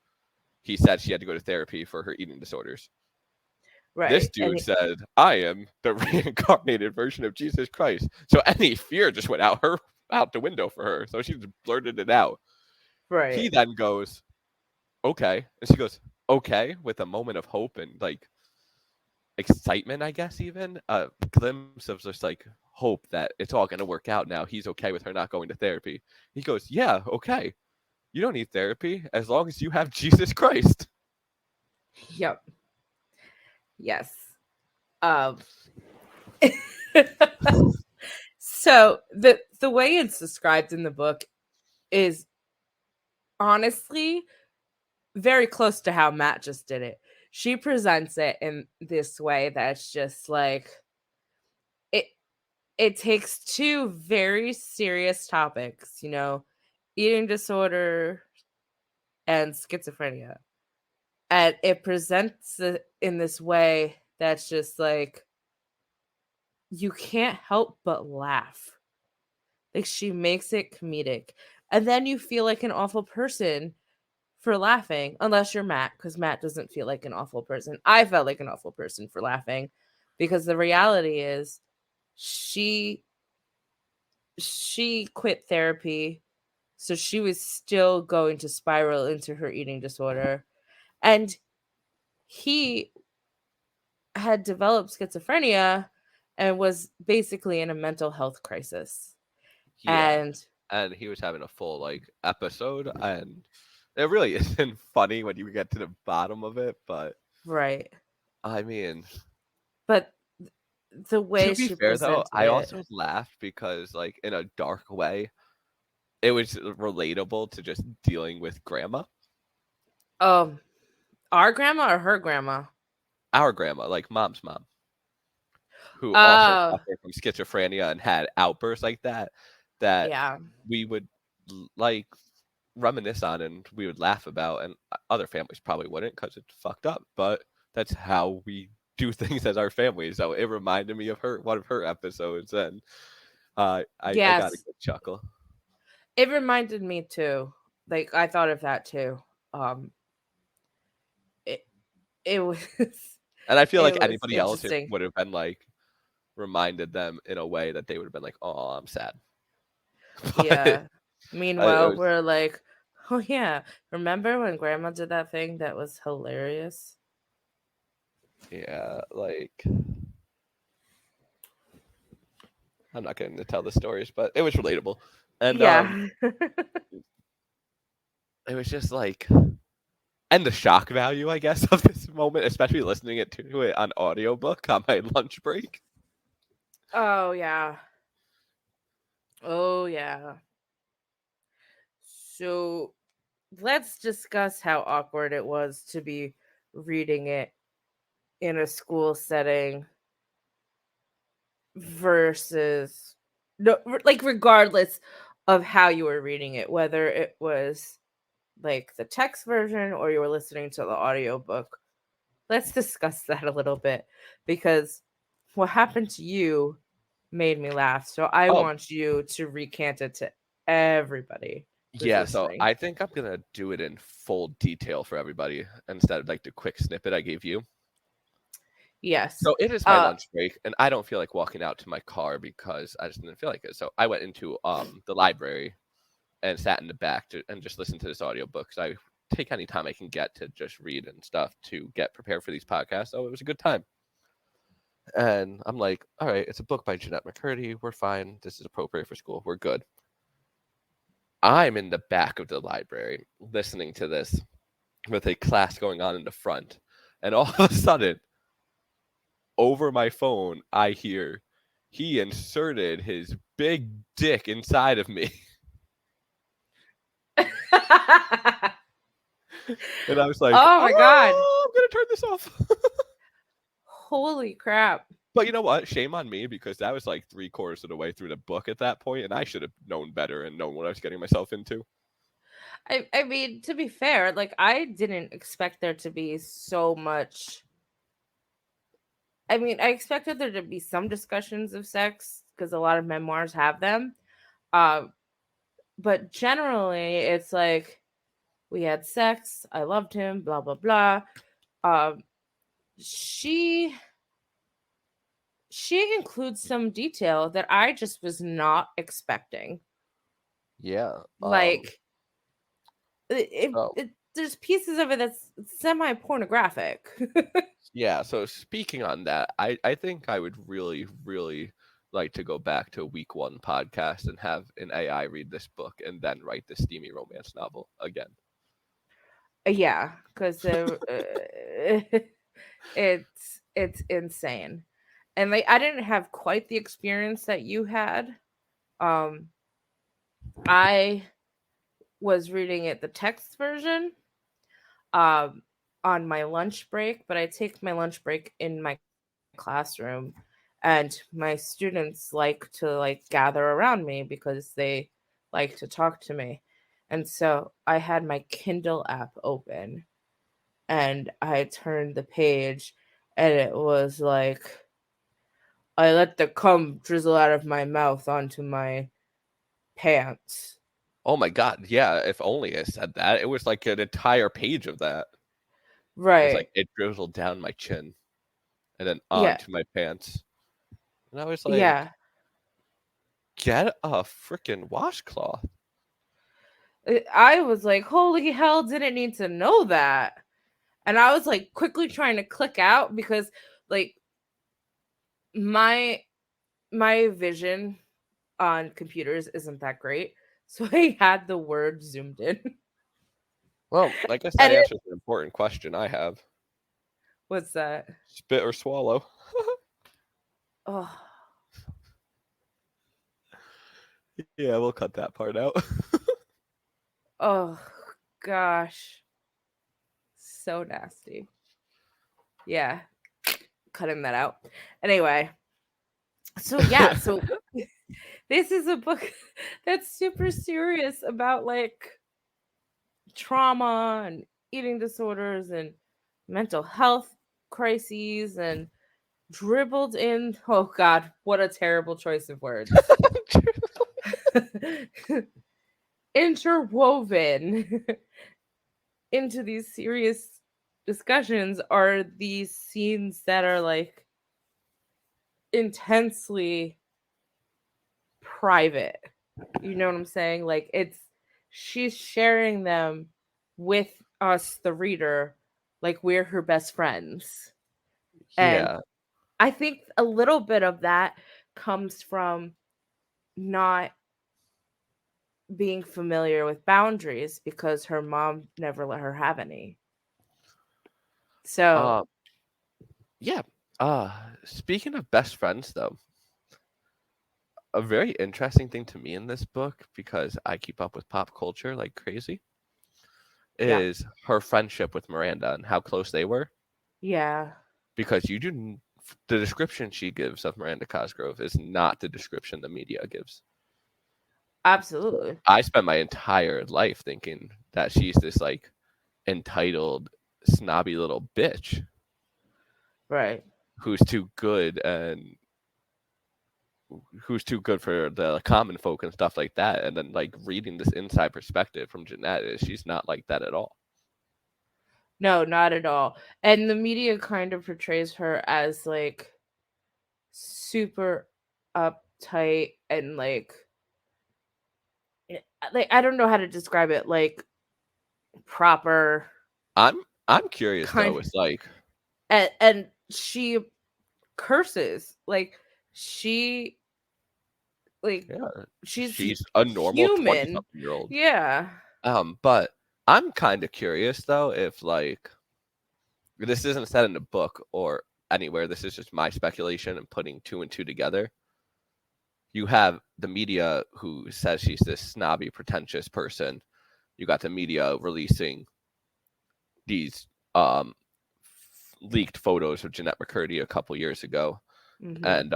he said she had to go to therapy for her eating disorders. This Right. dude said, I am the reincarnated version of Jesus Christ. So any fear just went out the window for her. So she just blurted it out. He Right. then goes, okay. And she goes, okay, with a moment of hope and like excitement, I guess, even a glimpse of just like hope that it's all going to work out now. He's okay with her not going to therapy. He goes, yeah, okay. You don't need therapy as long as you have Jesus Christ. Yep. Yes. Um so the way it's described in the book is honestly very close to how Matt just did it. She presents it in this way that's just like it it takes two very serious topics, eating disorder and schizophrenia. And it presents it in this way that's just like you can't help but laugh. Like she makes it comedic. And then you feel like an awful person for laughing, unless you're Matt, because Matt doesn't feel like an awful person. I felt like an awful person for laughing because the reality is she she quit therapy, so she was still going to spiral into her eating disorder. And he had developed schizophrenia and was basically in a mental health crisis. Yeah. And And he was having a full like episode, and it really isn't funny when you get to the bottom of it, but right. I mean, But the to way be she fair though, presented I it, also laughed because like in a dark way, it was relatable to just dealing with grandma. um, our grandma or her grandma? Our grandma, like mom's mom, who also Oh, suffered from schizophrenia and had outbursts like that yeah. we would like reminisce on and we would laugh about, and other families probably wouldn't because it's fucked up, but that's how we do things as our family. So it reminded me of one of her episodes, and I got a Yes. good chuckle. It reminded me too. Like I thought of that too. Um it it was And I feel it like was anybody else, it interesting. would have been like reminded them in a way that they would have been like, "Oh, I'm sad." But Yeah. it Meanwhile, was, we're like, "Oh yeah, remember when grandma did that thing that was hilarious?" yeah, like I'm not going to tell the stories, but it was relatable, and Yeah. it was just like, and the shock value, I guess, of this moment, especially listening to it on audiobook on my lunch break. Oh yeah. Oh yeah. So let's discuss how awkward it was to be reading it in a school setting versus no like regardless of how you were reading it, whether it was like the text version or you were listening to the audiobook. Let's discuss that a little bit because what happened to you made me laugh. So I Oh, want you to recant it to everybody who's yeah, so listening. I think I'm gonna do it in full detail for everybody instead of like the quick snippet I gave you. Yes. So it is my lunch break, and I don't feel like walking out to my car because I just didn't feel like it. So I went into the library and sat in the back and just listened to this audiobook because I take any time I can get to just read and stuff to get prepared for these podcasts. So it was a good time. And I'm like, all right, it's a book by Jennette McCurdy. We're fine. This is appropriate for school. We're good. I'm in the back of the library listening to this with a class going on in the front. And all of a sudden, over my phone, I hear he inserted his big dick inside of me. And I was like, Oh my god. oh, I'm going to turn this off. Holy crap. But you know what? Shame on me because that was like 3/4 of the way through the book at that point, and I should have known better and known what I was getting myself into. I mean, to be fair, like I didn't expect there to be so much. I mean, I expected there to be some discussions of sex because a lot of memoirs have them. Um, but generally, it's like we had sex. I loved him. Blah blah blah. Um, she she includes some detail that I just was not expecting. Yeah. Like So there's pieces of it that's semi pornographic. yeah. So speaking on that, I think I would really like to go back to a week one podcast and have an AI read this book and then write the steamy romance novel again. Yeah, because it's insane, and like I didn't have quite the experience that you had. Um, I was reading it the text version um on my lunch break, but I take my lunch break in my classroom, and my students like to like gather around me because they like to talk to me. And so I had my Kindle app open and I turned the page and it was like I let the cum drizzle out of my mouth onto my pants. Oh my god, yeah, if only I said that. It was like an entire page of that. It was Right. like it drizzled down my chin and then Yeah. onto my pants. And I was like, Yeah. get a freaking washcloth. I was like, holy hell, didn't need to know that. And I was like quickly trying to click out because like my my vision on computers isn't that great. So I had the word zoomed in. Well, I guess that And it answers an important question I have. was that. Spit or swallow? Oh, Yeah, we'll cut that part out. oh gosh. So nasty. Yeah, cutting that out. Anyway, so yeah, so this is a book that's super serious about like trauma and eating disorders and mental health crises and dribbled in, oh god, what a terrible choice of words. Interwoven into these serious discussions are these scenes that are like intensely private. You know what I'm saying? Like it's she's sharing them with us the reader like we're her best friends. And Yeah. I think a little bit of that comes from not being familiar with boundaries because her mom never let her have any. So, Uh, yeah. Speaking of best friends, though, a very interesting thing to me in this book, because I keep up with pop culture like crazy, yeah. is her friendship with Miranda and how close they were. Yeah. Because the description she gives of Miranda Cosgrove is not the description the media gives. So Absolutely. I spent my entire life thinking that she's this like entitled, snobby little bitch Right. who's too good for the common folk and stuff like that. And then like reading this inside perspective from Jennette is she's not like that at all. No, not at all. And the media kind of portrays her as like super uptight and like I don't know how to describe it, like proper I'm curious though. kind, It's like, and she curses like she like yeah, she's she's a normal 20 human. something year old. Yeah. But I'm kind of curious though if like this isn't said in the book or anywhere. This is just my speculation and putting two and two together. You have the media who says she's this snobby, pretentious person. You got the media releasing these leaked photos of Jennette McCurdy a couple years ago, Mm-hmm. and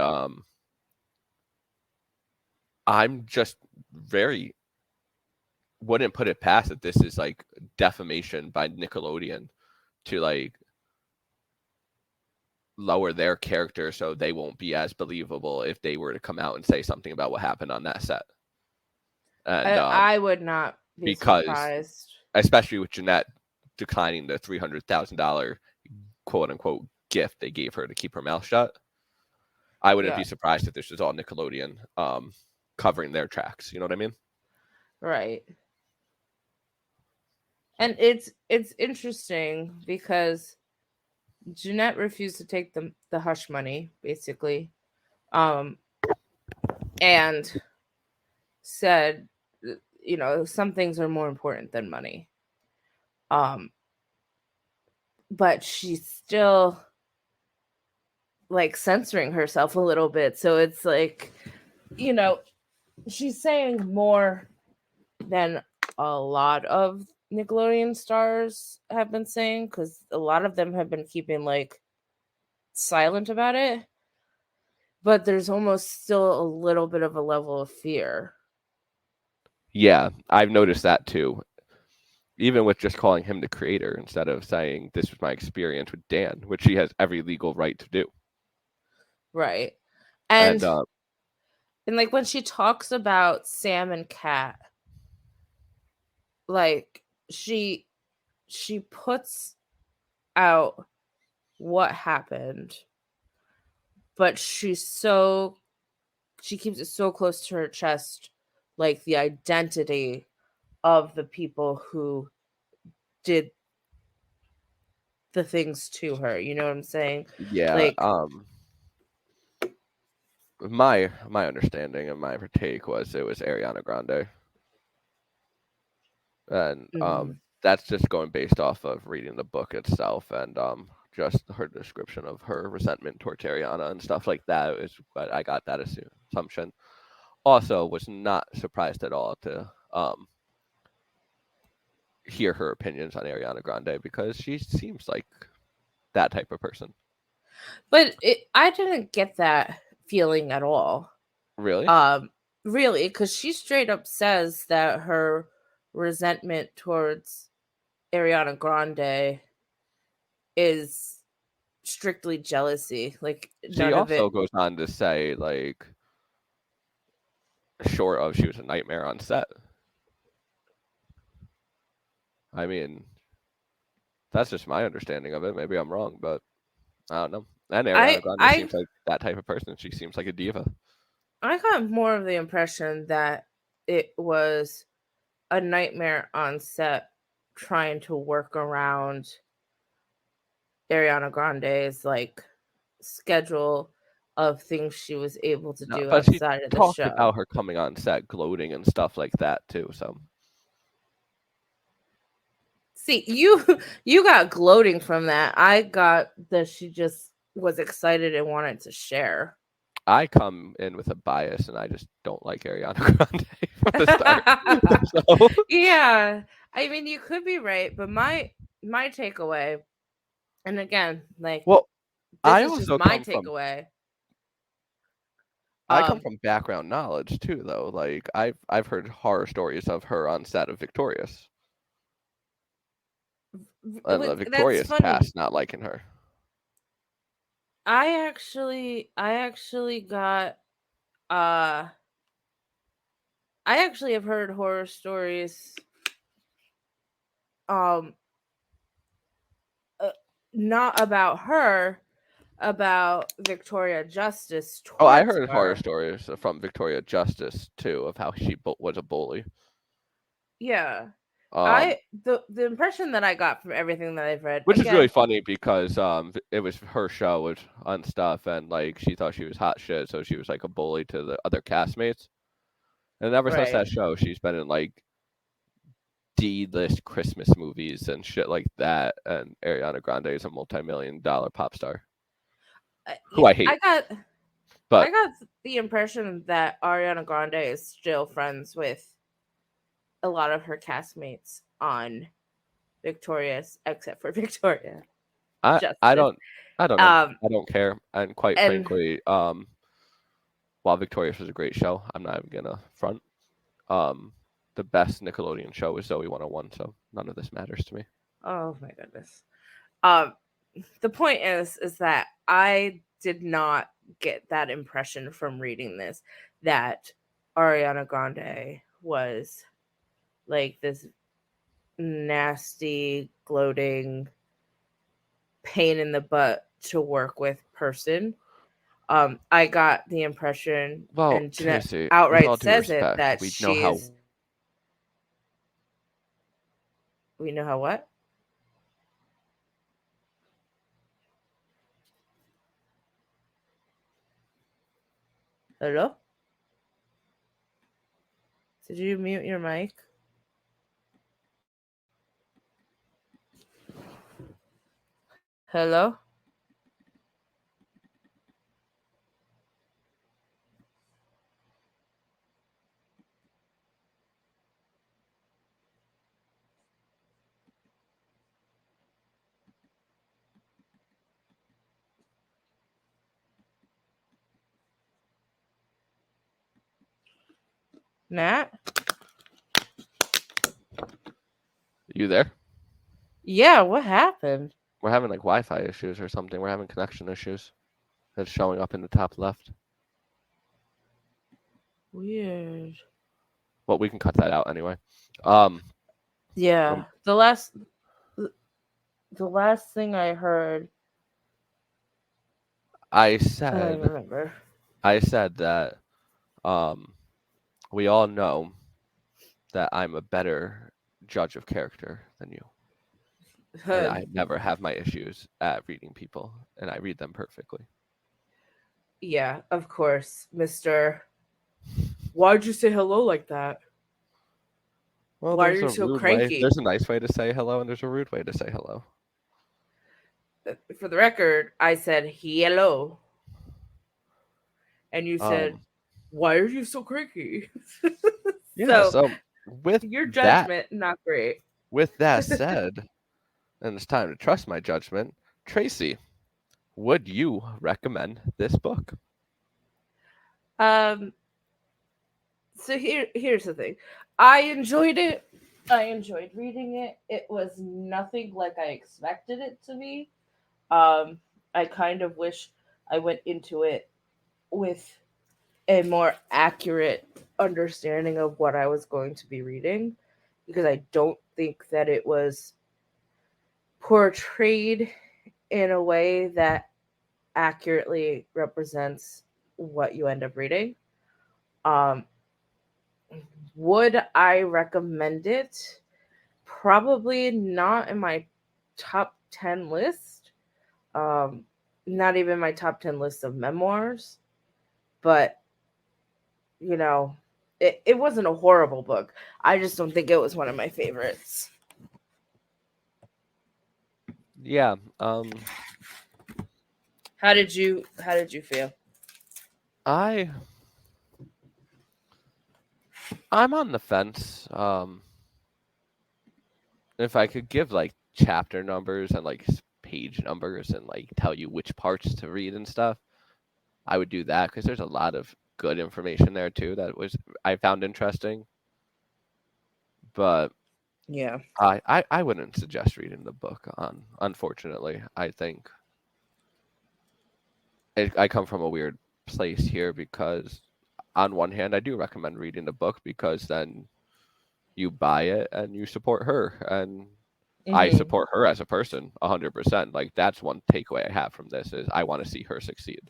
I'm just very wouldn't put it past that this is like defamation by Nickelodeon to like lower their character so they won't be as believable if they were to come out and say something about what happened on that set. And I would not be because, surprised. especially with Jennette declining the $300,000 quote unquote gift they gave her to keep her mouth shut, I wouldn't Yeah, be surprised if this was all Nickelodeon covering their tracks. You know what I mean? right. And it's interesting because Jennette refused to take the hush money, basically, um, and said, some things are more important than money. Um, but she's still like censoring herself a little bit. So it's like, she's saying more than a lot of Nickelodeon stars have been saying, because a lot of them have been keeping like silent about it. But there's almost still a little bit of a level of fear. Yeah, I've noticed that too. Even with just calling him the creator instead of saying this was my experience with Dan, which she has every legal right to do. Right. And And like when she talks about Sam and Kat, like she puts out what happened, but she keeps it so close to her chest, like the identity of the people who did the things to her. You know what I'm saying? yeah, Like, my understanding and my take was it was Ariana Grande. And mhm. that's just going based off of reading the book itself and just her description of her resentment towards Ariana and stuff like that is what I got that assumption. Also, was not surprised at all to hear her opinions on Ariana Grande because she seems like that type of person. But I didn't get that feeling at all. Really? Um, really, because she straight up says that her resentment towards Ariana Grande is strictly jealousy. Like She none of also it. goes on to say, like, short of she was a nightmare on set. I mean, that's just my understanding of it. Maybe I'm wrong, but I don't know. And I Ariana Grande I seems like that type of person. She seems like a diva. I got more of the impression that it was a nightmare on set trying to work around Ariana Grande's like schedule of things she was able to No, do but she outside of the talked show. about her coming on set gloating and stuff like that too. So See, you got gloating from that. I got that she just was excited and wanted to share. I come in with a bias, and I just don't like Ariana Grande from the start. So Yeah. I mean, you could be right, but my takeaway, and again, like well, this I is just also my come from takeaway. I come Um from background knowledge too, though. Like I've heard horror stories of her on set of Victorious, and the that's Victorious funny. cast not liking her. I actually got uh I actually have heard horror stories um uh, not about her, about Victoria Justice Oh, I towards heard horror her. stories from Victoria Justice too of how she was a bully. Yeah. Um, The impression that I got from everything that I've read, which is really again, funny because it was her show was on stuff and like she thought she was hot shit, so she was like a bully to the other castmates. And ever since right. that show, she's been in like D-list Christmas movies and shit like that. And Ariana Grande is a multi-million-dollar pop star Yeah, who I hate. I But got the impression that Ariana Grande is still friends with a lot of her castmates on Victorious, except for Victoria I I Justice. don't I don't know. Um, I don't care. And quite and frankly, while Victorious was a great show, I'm not even gonna front. Um, the best Nickelodeon show is Zoe 101, so none of this matters to me. oh my goodness. Um, the point is that I did not get that impression from reading this that Ariana Grande was like this nasty, gloating, pain in the butt to work with person. I got the impression, Well, and Jennette Tracy, with outright all due says it, respect, that she's. We know how what? Hello? Did you mute your mic? Hello? Nat? you there? Yeah, what happened? We're having like Wi-Fi issues or something. We're having connection issues. It's showing up in the top left. Weird. Well, we can cut that out anyway. Yeah, Um, the last thing I heard, I I don't even said remember. that we all know that I'm a better judge of character than you. And I never have my issues at reading people, and I read them perfectly. Yeah, of course, Mr. Why'd you say hello like that? Well, Why are there's you a so rude way. cranky? There's a nice way to say hello, and there's a rude way to say hello. For the record, I said hello. And you said, Um, why are you so cranky? yeah. So So with your that, judgment, not great. said, and it's time to trust my judgment, Tracy, would you recommend this book? um so here's the thing. I enjoyed it. I enjoyed reading it. It was nothing like I expected it to be. Um I kind of wish I went into it with a more accurate understanding of what I was going to be reading, because I don't think that it was portrayed in a way that accurately represents what you end up reading. Um, would I recommend it? Probably not in my top 10 list. Um, Not even my top 10 list of memoirs, but you know, it wasn't a horrible book. I just don't think it was one of my favorites. Yeah. How did you feel? I I'm on the fence. If I could give like chapter numbers and like page numbers and like tell you which parts to read and stuff, I would do that because there's a lot of good information there too that was I found interesting. But Yeah. I wouldn't suggest reading the book on. Unfortunately, I think I come from a weird place here because on one hand I do recommend reading the book because then you buy it and you support her and I Hmm. support her as a person 100%. Like that's one takeaway I have from this is I want to see her succeed.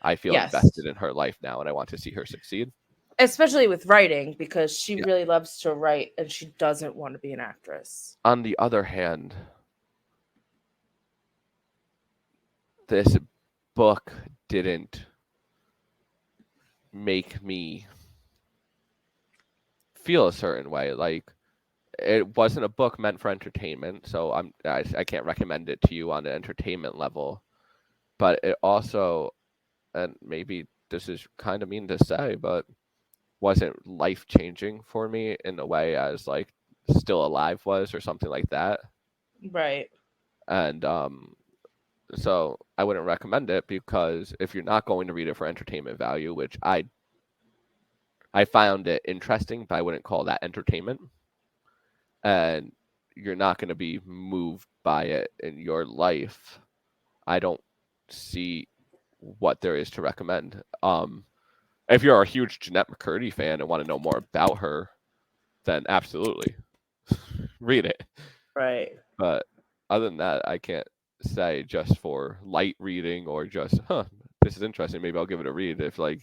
I feel Yes. invested in her life now and I want to see her succeed. Especially with writing, because she Yeah. really loves to write and she doesn't want to be an actress. On the other hand, this book didn't make me feel a certain way. Like it wasn't a book meant for entertainment, so I can't recommend it to you on an entertainment level. But it also, and maybe this is kind of mean to say, but wasn't life changing for me in a way as like Still Alive was or something like that. Right. And so I wouldn't recommend it because if you're not going to read it for entertainment value, which I found it interesting, but I wouldn't call that entertainment. And you're not going to be moved by it in your life. I don't see what there is to recommend. If you're a huge Jennette McCurdy fan and want to know more about her, then absolutely read it. Right. But other than that, I can't say just for light reading or just, this is interesting. Maybe I'll give it a read. If like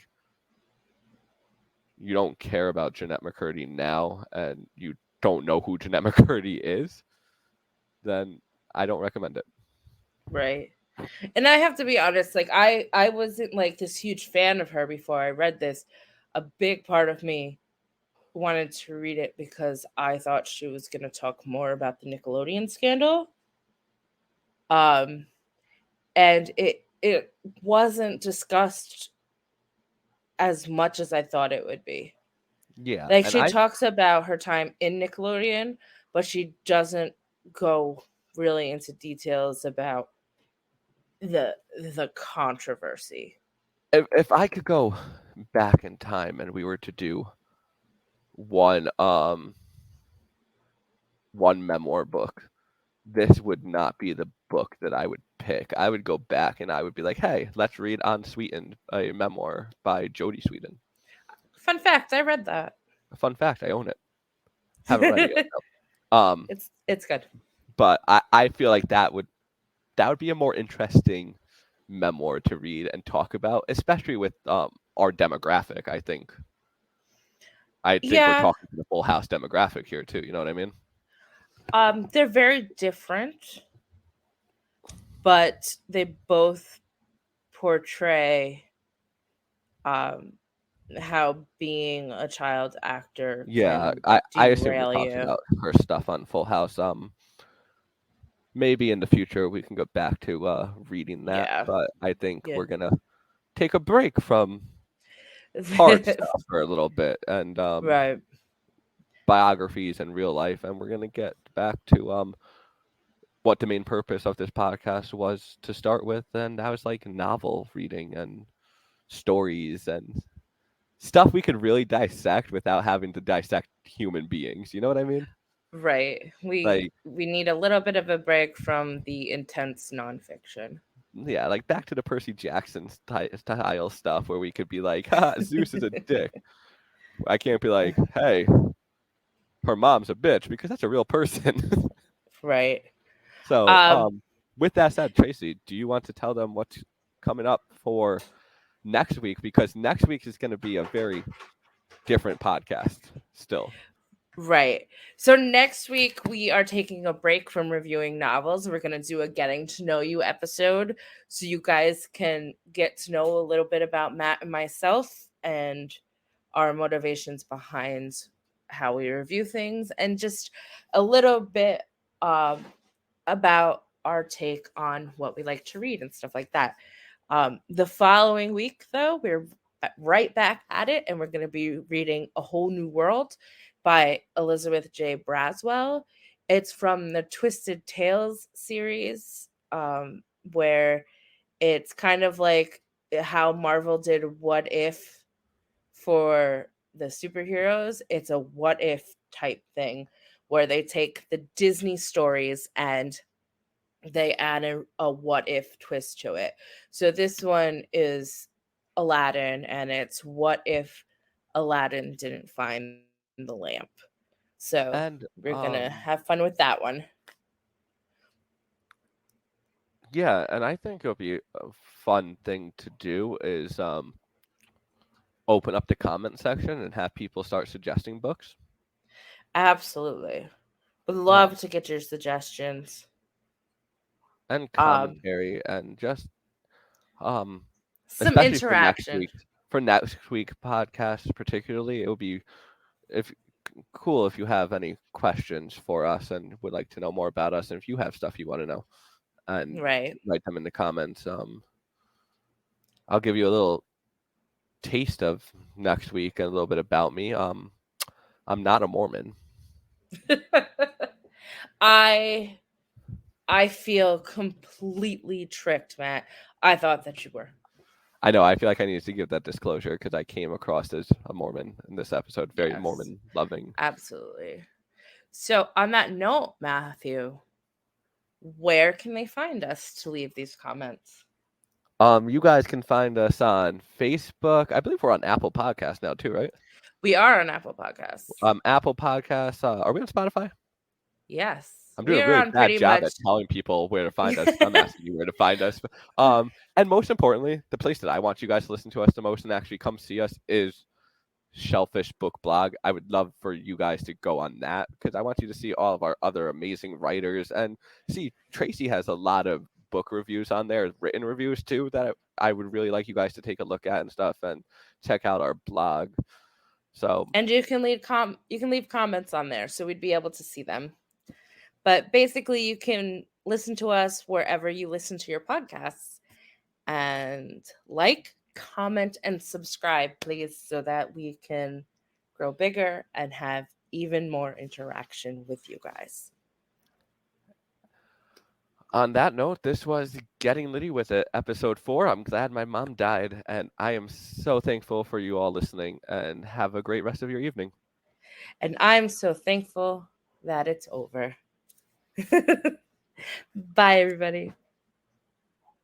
you don't care about Jennette McCurdy now and you don't know who Jennette McCurdy is, then I don't recommend it. Right. And I have to be honest, like I wasn't like this huge fan of her before I read this. A big part of me wanted to read it because I thought she was going to talk more about the Nickelodeon scandal. Um and it wasn't discussed as much as I thought it would be. Yeah, Like and she I talks about her time in Nickelodeon, but she doesn't go really into details about the controversy. if I could go back in time and we were to do one one memoir book, this would not be the book that I would pick. I would go back and I would be like, hey, let's read Unsweetened, a memoir by Jodie Sweetin. Fun fact, I read that. A fun fact, I own it. Haven't read it yet. Though. It's good. But I feel like that would be a more interesting memoir to read and talk about, especially with our demographic. I think we're Yeah. talking to the full house demographic here too. You know what I mean? They're very different, but they both portray um how being a child actor Yeah, can I assume you're derail talking you. about her stuff on Full House. Maybe in the future we can go back to reading that, Yeah. but I think Yeah. we're gonna take a break from hard stuff for a little bit and Right. biographies and real life, and we're gonna get back to what the main purpose of this podcast was to start with, and that was like novel reading and stories and stuff we could really dissect without having to dissect human beings. You know what I mean? Right. Like, We need a little bit of a break from the intense nonfiction. yeah, like back to the Percy Jackson style stuff where we could be like, ha, Zeus is a dick. I can't be like, hey, her mom's a bitch because that's a real person. Right. So, Um with that said, Tracy, do you want to tell them what's coming up for next week? Because next week is going to be a very different podcast still. Right. So next week we are taking a break from reviewing novels. We're going to do a getting to know you episode so you guys can get to know a little bit about Matt and myself and our motivations behind how we review things and just a little bit um, about our take on what we like to read and stuff like that. The following week, though, we're right back at it, and we're going to be reading A Whole New World by Elizabeth J. Braswell. It's from the Twisted Tales series, where it's kind of like how Marvel did What If for the superheroes. It's a what if type thing where they take the Disney stories and they add a what if twist to it. So this one is Aladdin, and it's what if Aladdin didn't find the lamp. So And we're gonna have fun with that one. yeah, and I think it'll be a fun thing to do is open up the comment section and have people start suggesting books. Absolutely. Would Um, love to get your suggestions. and Um, commentary and just um some especially for next interaction. week podcast particularly, it would be if cool if you have any questions for us and would like to know more about us, and if you have stuff you want to know and Right. write them in the comments. I'll give you a little taste of next week and a little bit about me. I'm not a Mormon. I I feel completely tricked, Matt. I thought that you were. I know. I feel like I needed to give that disclosure because I came across as a Mormon in this episode, very Yes. Mormon loving. Absolutely. So, on that note, Matthew, where can they find us to leave these comments? You guys can find us on Facebook. I believe we're on Apple Podcasts now too, right? We are on Apple Podcasts. Apple Podcasts. Are we on Spotify? Yes, I'm doing we a are really on bad pretty job much. at telling people where to find us. I'm asking you where to find us. And most importantly, the place that I want you guys to listen to us the most and actually come see us is Shellfish Book Blog. I would love for you guys to go on that because I want you to see all of our other amazing writers and see Tracy has a lot of book reviews on there, written reviews too, that I would really like you guys to take a look at and stuff and check out our blog. So, And you can leave comments on there, so we'd be able to see them. But basically, you can listen to us wherever you listen to your podcasts, and like, comment, and subscribe, please, so that we can grow bigger and have even more interaction with you guys. on that note, this was Getting Litty with It, episode 4. I'm glad my mom died, and I am so thankful for you all listening, and have a great rest of your evening. And I'm so thankful that it's over. Bye, everybody.